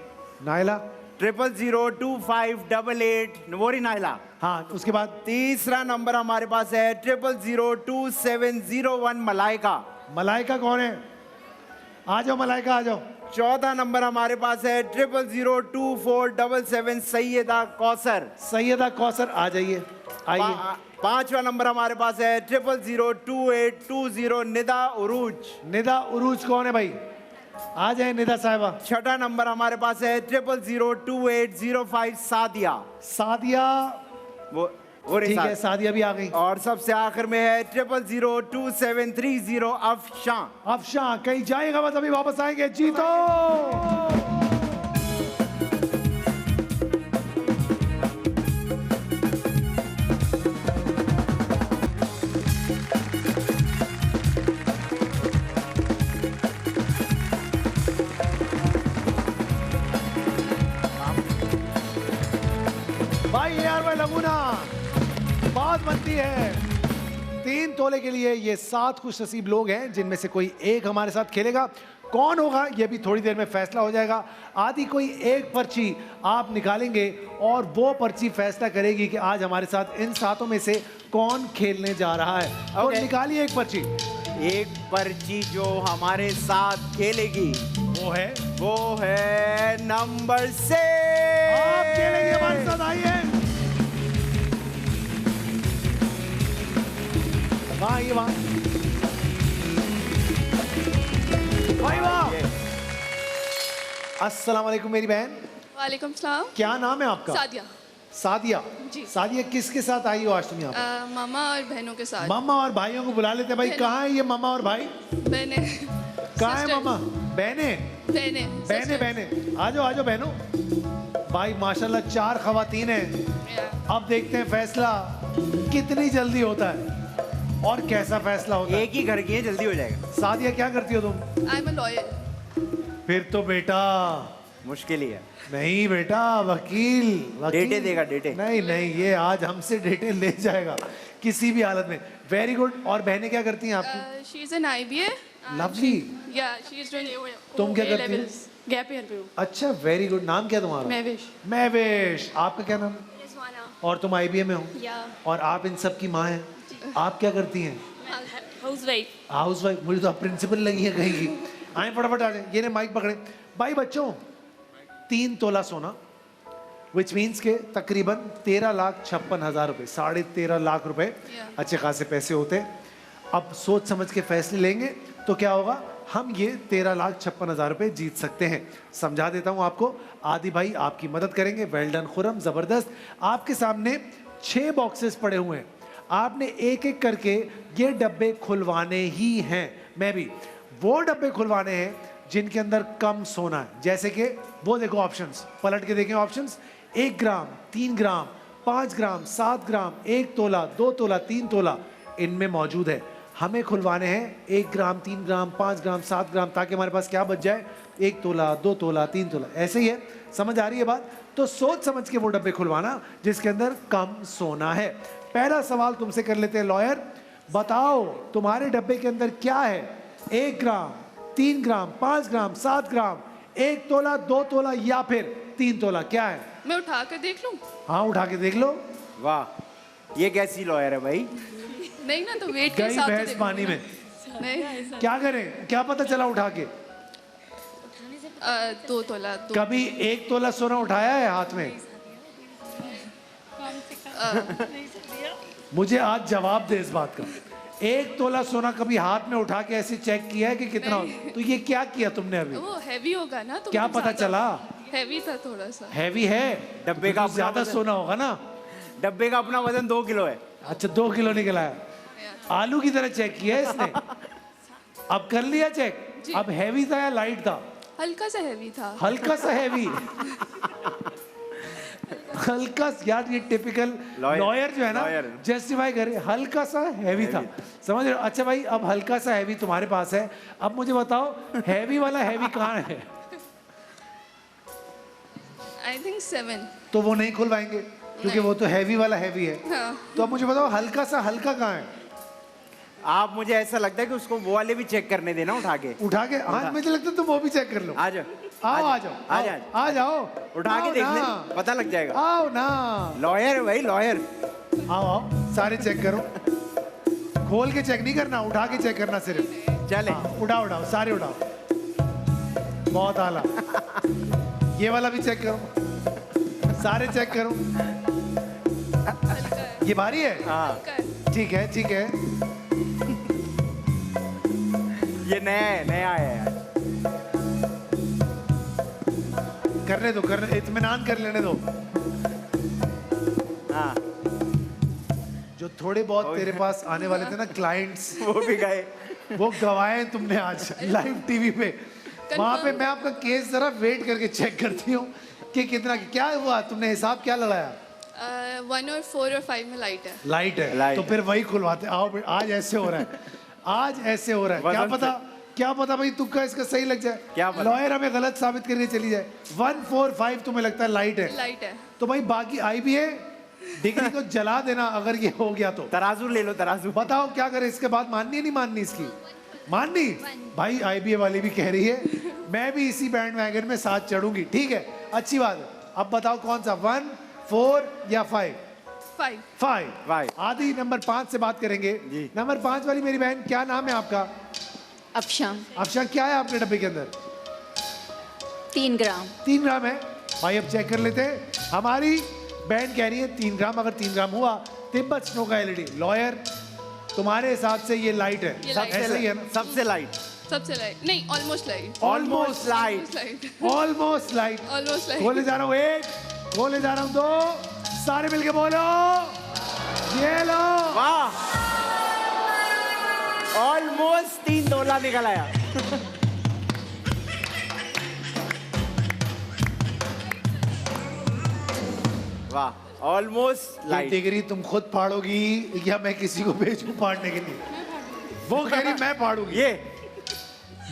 नायला 00025888 नवोरी नाइला। हाँ उसके बाद तीसरा नंबर हमारे पास है 00022701 मलाइका। मलाइका कौन है? आ जाओ मलाइका आ जाओ। चौथा नंबर हमारे पास है 00024777 सैयदा कौसर। सैयदा कौसर आ जाइए आइए। पांचवा नंबर हमारे पास है 00022820 निदा उरूज। निदा उरूज कौन है भाई? आ जाए निदा साहिबा। छठा नंबर हमारे पास है 00022805 सादिया। सादिया वो ठीक है। सादिया भी आ गई। और सबसे आखिर में है 00022730 अफशां। अफशां कहीं जाएगा बस अभी वापस आएंगे। जीतो भाई यार मैं लगूना बात बनती है 3 तोले के लिए ये 7 खुश नसीब लोग हैं जिनमें से कोई एक हमारे साथ खेलेगा। कौन होगा ये भी थोड़ी देर में फैसला हो जाएगा। आदि कोई एक पर्ची आप निकालेंगे और वो पर्ची फैसला करेगी कि आज हमारे साथ इन 7 में से कौन खेलने जा रहा है। तो Okay. निकालिए एक पर्ची। एक पर्ची जो हमारे साथ खेलेगी वो है नंबर 6। आप खेलेंगे हमारे साथ, आइए। आइए वहां भाई वाह। अस्सलाम वालेकुम मेरी बहन, वालेकुम सलाम। क्या नाम है आपका? सादिया। सादिया जी। सादिया किसके साथ आई हो आज तुम यहाँ पर? मामा और बहनों के साथ। मामा और भाइयों को बुला लेते हैं भाई। कहाँ है ये मामा और भाई? बहने। कहाँ है मामा? बहने बहने बहने बहने आ जाओ बहनों। भाई माशाल्लाह 4 खवातीन हैं। अब देखते हैं फैसला कितनी जल्दी होता है और कैसा फैसला होता है। एक ही घर की है, जल्दी हो जाएगा। सादिया क्या करती हो तुम? I am a lawyer. फिर तो बेटा मुश्किल ही है। नहीं बेटा, वकील डेटे देगा, डेटे। नहीं नहीं, ये आज हमसे डेटे ले जाएगा किसी भी हालत में। Very good. और बहनें क्या करती हैं आपकी? She is an IBA। Lovely. या शी इज डूइंग। तुम क्या करती हो? गैप ईयर पे हूँ। अच्छा वेरी गुड। नाम क्या तुम्हारा? महविश। महविश। आपका क्या नाम? और तुम IBA में हो? या और आप इन सब की माँ हैं। आप क्या करती हैं? हाउसवाइफ। हाउसवाइफ। मुझे तो आप प्रिंसिपल लगी है कहीं की। आए फटाफट आ जाए। ये ने माइक पकड़े। भाई बच्चों 3 तोला सोना विच मीन्स के तकरीबन 13,56,000 रुपए, 13.5 लाख रुपए। अच्छे खासे पैसे होते हैं। अब सोच समझ के फैसले लेंगे तो क्या होगा, हम ये 13,56,000 रुपए जीत सकते हैं। समझा देता हूँ आपको। आदि भाई आपकी मदद करेंगे। वेल डन खुरम, जबरदस्त। आपके सामने 6 बॉक्सेस पड़े हुए हैं। आपने एक एक करके ये डब्बे खुलवाने ही हैं। मैं भी वो डब्बे खुलवाने हैं जिनके अंदर कम सोना है। जैसे कि वो देखो ऑप्शंस, पलट के देखें ऑप्शंस। 1 ग्राम, 3 ग्राम, 5 ग्राम, 7 ग्राम, 1 तोला, 2 तोला, 3 तोला इनमें मौजूद है। हमें खुलवाने हैं 1 ग्राम, 3 ग्राम, 5 ग्राम, 7 ग्राम, ताकि हमारे पास क्या बच जाए, 1 तोला, 2 तोला, 3 तोला। ऐसे ही है। समझ आ रही है बात? तो सोच समझ के वो डब्बे खुलवाना जिसके अंदर कम सोना है। पहला सवाल तुमसे कर लेते हैं लॉयर। बताओ तुम्हारे डब्बे के अंदर क्या है? 1 ग्राम, 3 ग्राम, 5 ग्राम, 7 ग्राम, 1 तोला, 2 तोला या फिर 3 तोला, क्या है? मैं उठा कर देख लूं? हाँ उठा के देख लो। वाह, ये कैसी लॉयर है भाई? नहीं ना, तो वेट के गई साथ भैंस पानी में। नहीं। क्या करें? क्या पता चला उठा के? 2 तोला। कभी 1 तोला सोना उठाया है हाथ में? मुझे आज जवाब दे इस बात का। 1 तोला सोना कभी हाथ में उठा के ऐसे चेक किया है कि कितना हो? तो ये क्या किया तुमने अभी? वो हैवी होगा ना, तो क्या पता चला? हैवी था थोड़ा सा। हैवी है? डब्बे का तो ज्यादा सोना होगा ना। डब्बे का अपना वजन 2 किलो है। अच्छा 2 किलो निकला है। आलू की तरह चेक किया है इसने। अब कर लिया चेक। अब हैवी था या लाइट था? हल्का सा हैवी था। हल्का सा हैवी। हल्का यार, ये टिपिकल लॉयर जो है ना, जस्टिफाई करे। हल्का सा हैवी था, समझ रहे हो? अच्छा भाई, अब हल्का सा हैवी तुम्हारे पास है। अब मुझे बताओ हैवी वाला हैवी कहाँ है? I think 7। तो वो नहीं खुलवाएंगे क्योंकि वो तो हैवी वाला हैवी है। हाँ। तो अब मुझे बताओ हल्का सा हल्का कहाँ है? आप, मुझे ऐसा लगता है कि उसको वो वाले भी चेक करने देना उठा के। हाँ मुझे लगता है तुम वो भी चेक कर लो। आ जाओ आ जाओ उठा के देख ले, पता लग जाएगा। आओ ना, लॉयर है भाई, लॉयर। आओ सारे चेक करो। खोल के चेक नहीं करना, उठा के चेक करना सिर्फ। चले उठाओ सारे उठाओ। बहुत आला। ये वाला भी चेक करो, सारे चेक करो। ये भारी है? हाँ ठीक है। ये नया है यार। करने दो, इत्मीनान कर लेने दो। हाँ, जो थोड़े बहुत तेरे पास आने वाले थे ना क्लाइंट्स, वो भी गए। वो गवाए तुमने आज लाइव टीवी पे। वहां पे मैं आपका केस जरा वेट करके चेक करती हूँ कि कितना क्या हुआ। तुमने हिसाब क्या लगाया? 1 और 4 और 5 में लाइट है। लाइट है तो फिर वही खुलवाते। आओ आज ऐसे हो रहा है, आज ऐसे हो रहा है। क्या पता भाई तुक्का इसका सही लग जाए। क्या पता? लॉयर हमें गलत साबित करके चली जाए। 1 4 5 तुम्हें लगता है लाइट है? लाइट है। तो भाई बाकी IBA डिग्री को जला देना अगर ये हो गया तो। तराजू ले लो, तराजू। बताओ क्या करें इसके बाद, माननी है नहीं माननी इसकी? माननी? भाई आईबीए वाली भी कह रही है मैं भी इसी बैंड वैगन में साथ चढ़ूंगी। ठीक है, अच्छी बात है। अब बताओ कौन सा, 1, 4 या 5? 5 5। आदि नंबर 5 से बात करेंगे। जी। नंबर 5 वाली मेरी बहन, क्या नाम है आपका? अफशां। अफशां, क्या है आपके डब्बे के अंदर? 3 ग्राम। 3 ग्राम है भाई। अब चेक कर लेते हैं। हमारी बहन कह रही है 3 ग्राम। अगर 3 ग्राम हुआ, तिब्बत स्नो का एलईडी। लॉयर, तुम्हारे हिसाब से ये लाइट है, ये लाइट ऐसा ही है ना? सबसे लाइट। सबसे लाइट नहीं, almost light. Almost light. Almost light. Almost light. खोले जा रहा हूँ 1, खोले जा रहा हूँ 2, सारे मिलके बोलो, ये लो। वाह, ऑलमोस्ट 3 तोला निकल आया। वाह, ऑलमोस्ट ये लाइट। डिग्री तुम खुद फाड़ोगी या मैं किसी को भेजूं फाड़ने के लिए? वो कह रही मैं फाड़ूंगी। ये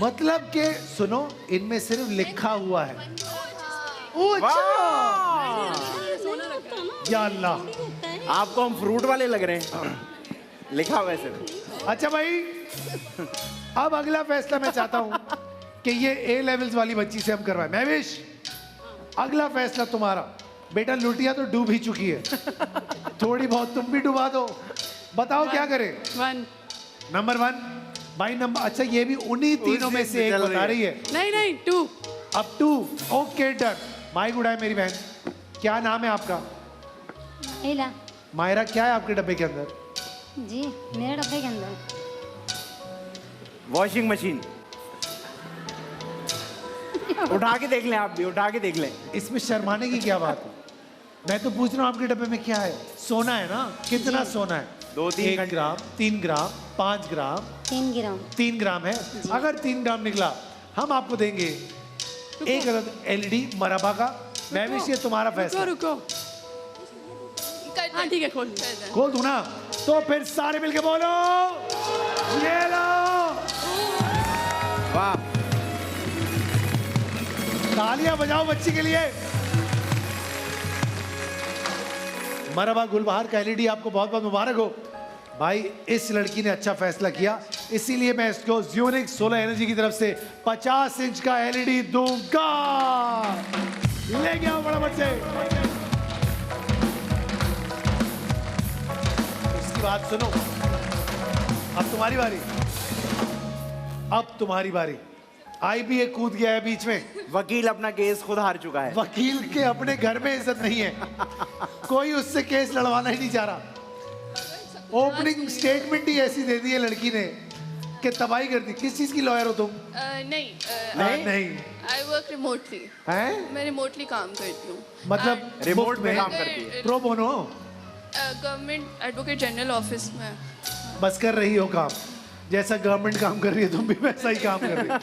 मतलब कि सुनो, इनमें सिर्फ लिखा हुआ है। ओ अच्छा, या अल्लाह, आपको हम फ्रूट वाले लग रहे हैं। लिखा हुआ है सिर्फ। अच्छा भाई, अब अगला फैसला मैं चाहता हूं कि ये ए लेवल्स वाली बच्ची से हम करवाएं। महविश, अगला फैसला तुम्हारा। बेटा लुटिया तो डूब ही चुकी है, थोड़ी बहुत तुम भी डुबा दो। बताओ क्या करें? 1। नंबर 1 भाई। नंबर, अच्छा ये भी उन्हीं तीनों में से एक चल बता रही है। नहीं 2। अब 2। Okay done. माई गुड है मेरी बहन। क्या नाम है आपका? हिला। मायरा, क्या है आपके डब्बे के अंदर? जी, मेरे डब्बे के अंदर वॉशिंग मशीन। उठा के देख लें, आप भी उठा के देख लें। इसमें शर्माने की क्या बात है? मैं तो पूछ रहा हूँ आपके डब्बे में क्या है। सोना है ना? कितना सोना है? 2-3 1 ग्राम, 3 ग्राम, 5 ग्राम? 3 ग्राम। 3 ग्राम है। अगर 3 ग्राम निकला, हम आपको देंगे 1 अदद एलईडी मरहबा का। मैं भी, ये तुम्हारा फैसला। रुको। हाँ ठीक है, खोल दे। खोल दूं ना? तो फिर सारे मिलके बोलो, ये लो। वाह, तालियां बजाओ बच्ची के लिए। मरहबा गुलबहार का एलईडी आपको बहुत बहुत मुबारक हो भाई। इस लड़की ने अच्छा फैसला किया, इसीलिए मैं इसको ज़्यूनिक सोलर एनर्जी की तरफ से 50 इंच का एलईडी दूंगा। ले आओ बड़ा बच्चे। इसकी बात सुनो। अब तुम्हारी बारी। अब तुम्हारी बारी। आईबीए कूद गया है बीच में। वकील अपना केस खुद हार चुका है। वकील के अपने घर में इज्जत नहीं है, कोई उससे केस लड़वाना ही नहीं चाह रहा। ओपनिंग स्टेटमेंट ही ऐसी दे दी है लड़की ने कि तबाही कर दी। किस चीज की लॉयर हो तुम? नहीं। नहीं। I work remotely. हैं? मैं रिमोटली काम करती हूँ। मतलब रिमोट में मुफ्त काम करती है। Pro bono? Government advocate general office में। बस कर रही हो काम, जैसा गवर्नमेंट काम कर रही है तुम भी वैसा ही काम कर रही हो।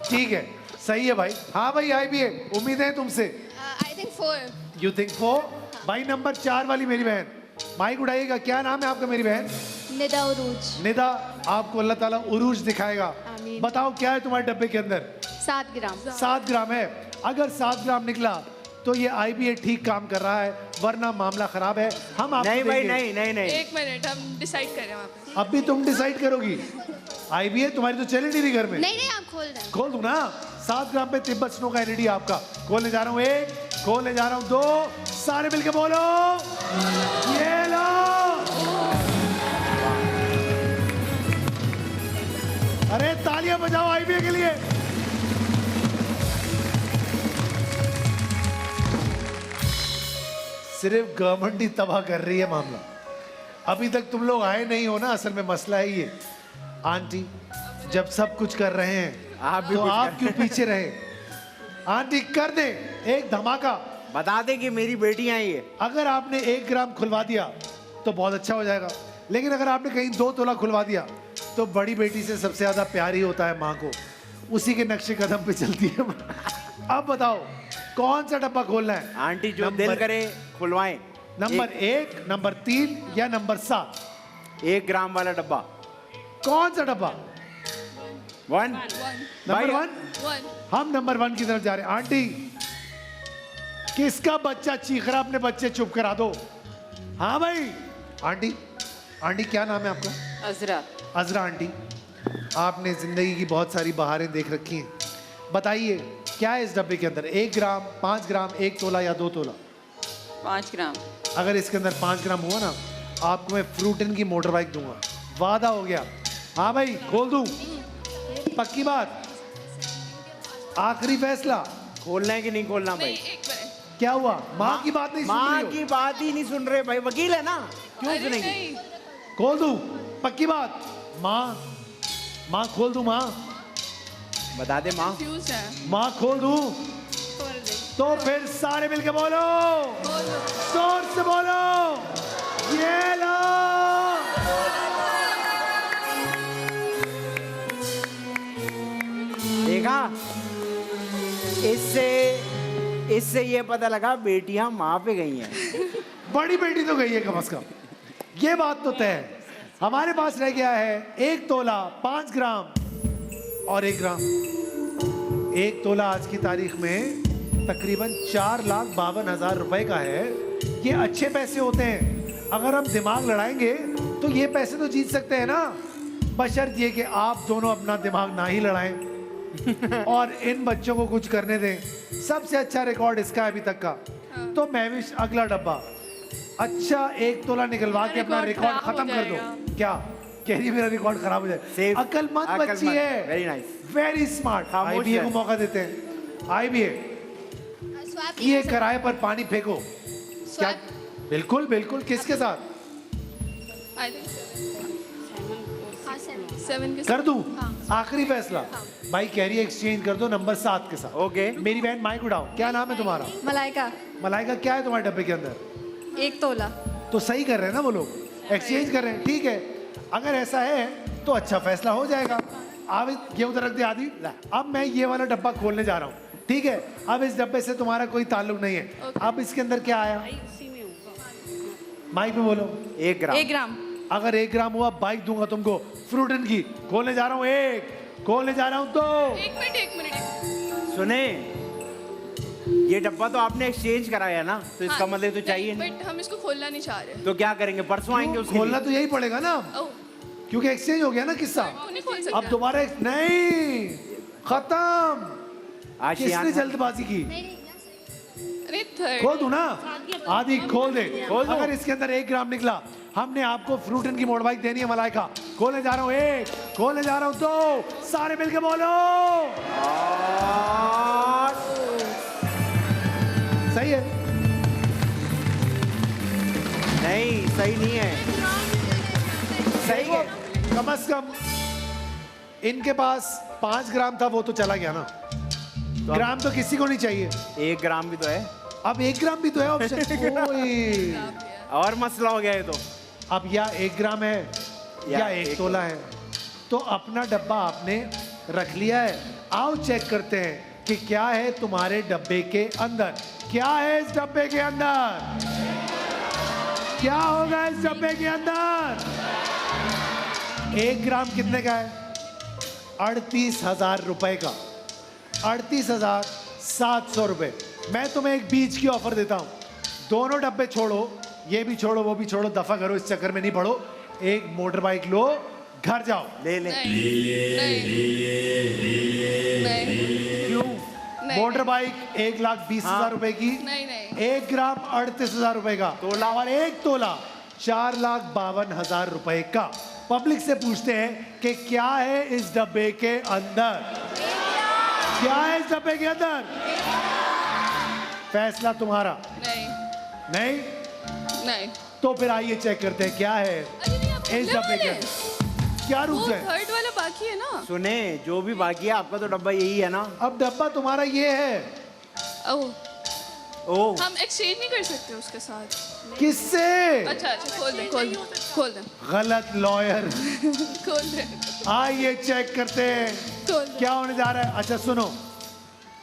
ठीक है, सही है भाई। हाँ भाई, आईबीए उम्मीद है तुमसे। I think 4। You think 4? भाई नंबर 4 वाली मेरी बहन, माइक उड़ाइएगा। क्या नाम है आपका मेरी बहन? निदा उरूज। निदा, आपको अल्लाह ताला उरूज दिखाएगा। आमीन। बताओ क्या है तुम्हारे डब्बे के अंदर? 7 ग्राम। 7 ग्राम है। अगर 7 ग्राम निकला तो ये आईबीए ठीक काम कर रहा है, वरना मामला खराब है। हम आपको नहीं भाई, देंगे। नहीं। 1 मिनट, हम डिसाइड करें वहाँ पे। अब भी तुम डिसाइड करोगी? आईबीए तुम्हारी तो चली नहीं रही घर में। नहीं, आप खोल दें। खोल दूं ना? 7 ग्राम पे तिब्बत स्नो का एलईडी आपका। खोलने जा रहा हूँ 1, खोलने जा रहा हूँ 2, सारे मिलके बोलो, ये लो। अरे तालियां बजाओ आईबीए के लिए। सिर्फ गवर्नमेंट ही तबाह कर रही है मामला। अभी तक तुम लोग आए नहीं हो ना, असल में मसला है ये। आंटी जब सब कुछ कर रहे हैं आप भी तो कुछ आप कर। क्यों पीछे रहे? आंटी कर दे एक धमाका। बता दे कि मेरी बेटियां हैं ये। अगर आपने 1 ग्राम खुलवा दिया तो बहुत अच्छा हो जाएगा, लेकिन अगर आपने कहीं 2 तोला खुलवा दिया तो बड़ी बेटी से सबसे ज्यादा प्यार ही होता है माँ को, उसी के नक्शे कदम पे चलती है। अब बताओ कौन सा डब्बा खोलना है? आंटी जो दिल करे खुलवाएं। नंबर 1, नंबर 3 या नंबर 7? 1 ग्राम वाला डब्बा। कौन सा डब्बा? 1। नंबर भाई, 1। हम नंबर 1 की तरफ जा रहे हैं। आंटी किसका बच्चा चीख रहा? अपने बच्चे चुप करा दो। हाँ भाई। आंटी, आंटी क्या नाम है आपका? अजरा। अजरा आंटी, आपने जिंदगी की बहुत सारी बहारें देख रखी हैं, बताइए क्या है इस डब्बे के अंदर? 1 ग्राम, 5 ग्राम, 1 तोला या 2 तोला? 5 ग्राम। अगर इसके अंदर 5 ग्राम हुआ ना, आपको मैं फ्रूटन की मोटर बाइक दूंगा, वादा हो गया। हाँ भाई, खोल दूं? पक्की बात? आखिरी फैसला? खोलना है कि नहीं खोलना भाई? नहीं, एक मिनट। क्या हुआ? माँ की बात नहीं सुन माँ रही हो? की बात ही नहीं सुन रहे भाई, वकील है ना, क्यों अरे सुनेंगे? नहीं, खोल दूं? पक्की बात? माँ, माँ खोल दूं? माँ, बता दे माँ। confused है। माँ खोल दूं? तो फिर सारे मिलके बोलो, जोर से बोलो, ये लो। देखा, इससे ये पता लगा बेटियां माँ पे गई हैं। बड़ी बेटी तो गई है कम से कम, ये बात तो तय है। हमारे पास रह गया है 1 तोला, 5 ग्राम और 1 ग्राम। 1 तोला आज की तारीख में तकरीबन 4,52,000 रुपए का है। ये अच्छे पैसे होते हैं, अगर हम दिमाग लड़ाएंगे तो ये पैसे तो जीत सकते हैं ना, बशर्त ये कि आप दोनों अपना दिमाग ना ही लड़ाएं और इन बच्चों को कुछ करने दें। सबसे अच्छा रिकॉर्ड इसका है अभी तक का। तो महविश, अगला डब्बा अच्छा 1 तोला निकलवा के अपना रिकॉर्ड खत्म कर दो। क्या कह रही है? मेरा रिकॉर्ड खराब हो जाए। अक्लमंद बच्ची है, very nice, very smart. IBA को मौका देते हैं। आईबीए, ये किराए पर पानी फेंको। क्या? बिल्कुल बिल्कुल। किसके साथ? I think 7 के कर दूं? आखिरी फैसला? भाई कह रही है एक्सचेंज कर दो नंबर 7 के साथ। ओके। मेरी बहन माइक उठाओ, क्या नाम है तुम्हारा? मलाइका। मलाइका, क्या है तुम्हारे डब्बे के अंदर? 1 तोला। तो सही कर रहे हैं ना वो लोग, एक्सचेंज कर रहे हैं। ठीक है, अगर ऐसा है तो अच्छा फैसला हो जाएगा। अब ये उधर रख दे आदि। अब मैं ये वाला डब्बा खोलने जा रहा हूँ, ठीक है? अब इस डब्बे से तुम्हारा कोई ताल्लुक नहीं है। अब इसके अंदर क्या आया? माइक में बोलो। 1 ग्राम। 1 ग्राम। अगर 1 ग्राम हुआ, बाइक दूंगा तुमको फ्रूटन की। खोलने जा रहा हूँ 1, खोलने जा रहा हूँ 2। एक मिनट। सुने, ये डब्बा तो आपने एक्सचेंज कराया ना, तो इसका मतलब तो चाहिए नहीं। बट हम इसको खोलना नहीं चाह रहे। तो क्या करेंगे? परसों आएंगे उसके खोलना लिए। तो यही पड़ेगा ना, ओह, क्योंकि एक्सचेंज हो गया ना किस्सा। वो नहीं खोल सकते। अब दोबारा नहीं, खत्म। आज किसने यहाँ- जल्दबाजी की? अरे थर्ड। खोल दूं ना? आदि खोल दे। खोल दो। अगर इसके अंदर 1 ग्राम निकला, हमने आपको फ्रूटन की मोटर बाइक देनी है मलाइका। खोलने जा रहा हूँ 1, खोलने जा रहा हूँ 2। सारे मिलके बोलो। सही है? नहीं, सही नहीं है। सही है। कम से कम इनके पास 5 ग्राम था, वो तो चला गया ना। ग्राम तो किसी को नहीं चाहिए। 1 ग्राम भी तो है। अब 1 ग्राम भी तो है ऑप्शन। ओए, और मसला हो गया ये तो। अब या 1 ग्राम है या 1 एक तोला है। तो अपना डब्बा आपने रख लिया है। आओ चेक करते हैं कि क्या है तुम्हारे डब्बे के अंदर। क्या है इस डब्बे के अंदर? क्या होगा इस डब्बे के अंदर? 1 ग्राम कितने का है? 38,000 रुपए का। 38,700 रुपए। मैं तुम्हें एक बीच की ऑफर देता हूं, दोनों डब्बे छोड़ो, ये भी छोड़ो वो भी छोड़ो, दफा करो, इस चक्कर में नहीं पड़ो। एक मोटर बाइक लो, घर जाओ। ले ले। क्यों? मोटर बाइक 1,20,000 रुपए की। नहीं, नहीं। 1 ग्राम 38,000 रुपए का तोला। और 1 तोला 4,52,000 रुपए का। पब्लिक से पूछते हैं कि क्या है इस डब्बे के अंदर? क्या है इस डब्बे के अंदर? फैसला तुम्हारा। नहीं, नहीं? नहीं। तो फिर आइए चेक करते हैं क्या है अरे नहीं, आप इस खोलने डब्बे के वाले? अंदर। क्या वो रूल्स है? थर्ड वाला बाकी है ना। सुने, जो भी बाकी है आपका तो डब्बा यही है ना। अब डब्बा तुम्हारा ये है। ओह, ओह, हम एक्सचेंज नहीं कर सकते उसके साथ। किससे? अच्छा अच्छा, खोल दे, खोल दे, खोल दे, गलत लॉयर। खोल दे, आइए चेक करते हैं खोल दे। क्या होने जा रहा है। अच्छा सुनो,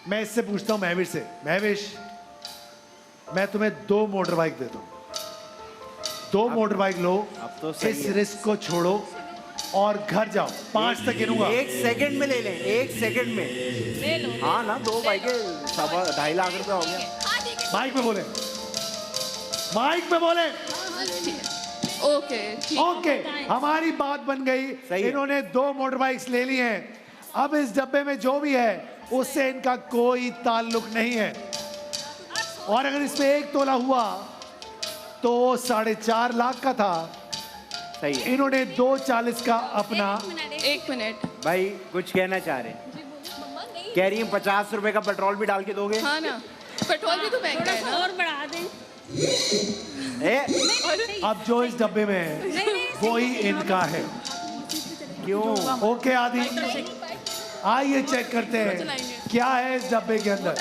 मैं इससे पूछता हूँ महविश से। महविश, मैं तुम्हें 2 मोटर बाइक देता हूँ। 2 मोटर बाइक लो, अब तो सही इस है। रिस्क को छोड़ो और घर जाओ। 5 तक गिनूंगा। 1 सेकंड में ले लें, 1 सेकंड में। ले लो। हाँ ना, 2 बाइकें 2.5 लाख रुपया हो गया। माइक में बोले। माइक पे बोले। ओके ठीक ओके, हमारी बात बन गई। सही है। इन्होंने 2 मोटर बाइक्स ले ली हैं। अब इस डब्बे में जो भी है उससे इनका कोई ताल्लुक नहीं है, और अगर इसमें 1 तोला हुआ तो 4.5 लाख का था। सही है इन्होंने 2.40 का अपना। 1 मिनट। भाई, कुछ कहना चाह रहे हैं? कह रही हैं 50 रुपए का पेट्रोल भी डाल के दोगे? हाँ ना, पेट्रोल भी तो महंगा है ना। और बढ़ा दें। ए, अब जो इस डब्बे में है वही इनका है। क्यों? ओके आदि, आइए चेक करते हैं क्या है इस डब्बे के अंदर।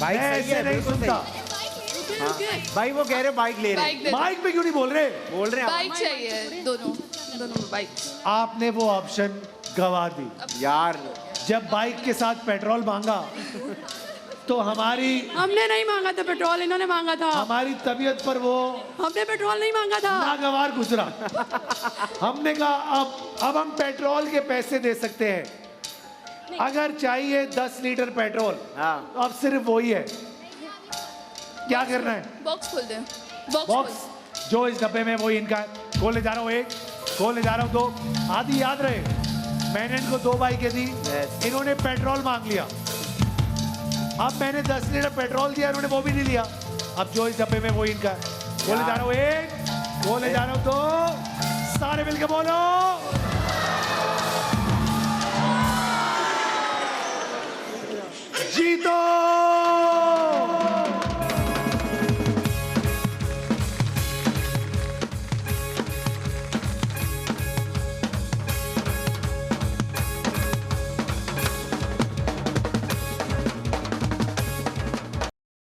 बाइक मैं सही है, ऐसे नहीं बिल्कुल सुनता। सही। हाँ, भाई वो कह रहे बाइक ले रहे हैं। बाइक दे दो। माइक पे क्यों नहीं बोल रहे? बोल रहे हैं बाइक चाहिए, दोनों बाइक। आपने वो ऑप्शन गवा दी। यार। जब बाइक के साथ पेट्रोल मांगा तो हमने नहीं मांगा था पेट्रोल, इन्होंने मांगा था। हमारी तबीयत पर वो हमने पेट्रोल नहीं मांगा था। नागवार गुजरा। हमने कहा अब हम पेट्रोल के पैसे दे सकते हैं। अगर चाहिए 10 लीटर पेट्रोल, हाँ। तो अब सिर्फ वही है। क्या करना है? बॉक्स खोल दे। बॉक्स खोल। बॉक्स जो इस डब्बे में है वही इनका है। खोले जा रहा हूँ 1, खोले जा रहा हूँ 2। आदि याद रहे, मैंने इनको 2 बाइकें दी, इन्होंने पेट्रोल मांग लिया। अब मैंने 10 लीटर पेट्रोल दिया, इन्होंने वो भी नहीं लिया। अब जो इस डब्बे में वो इनका है। खोले जा रहा हूँ 1, खोले जा रहा हूँ 2। सारे मिलकर बोलो। जीतो।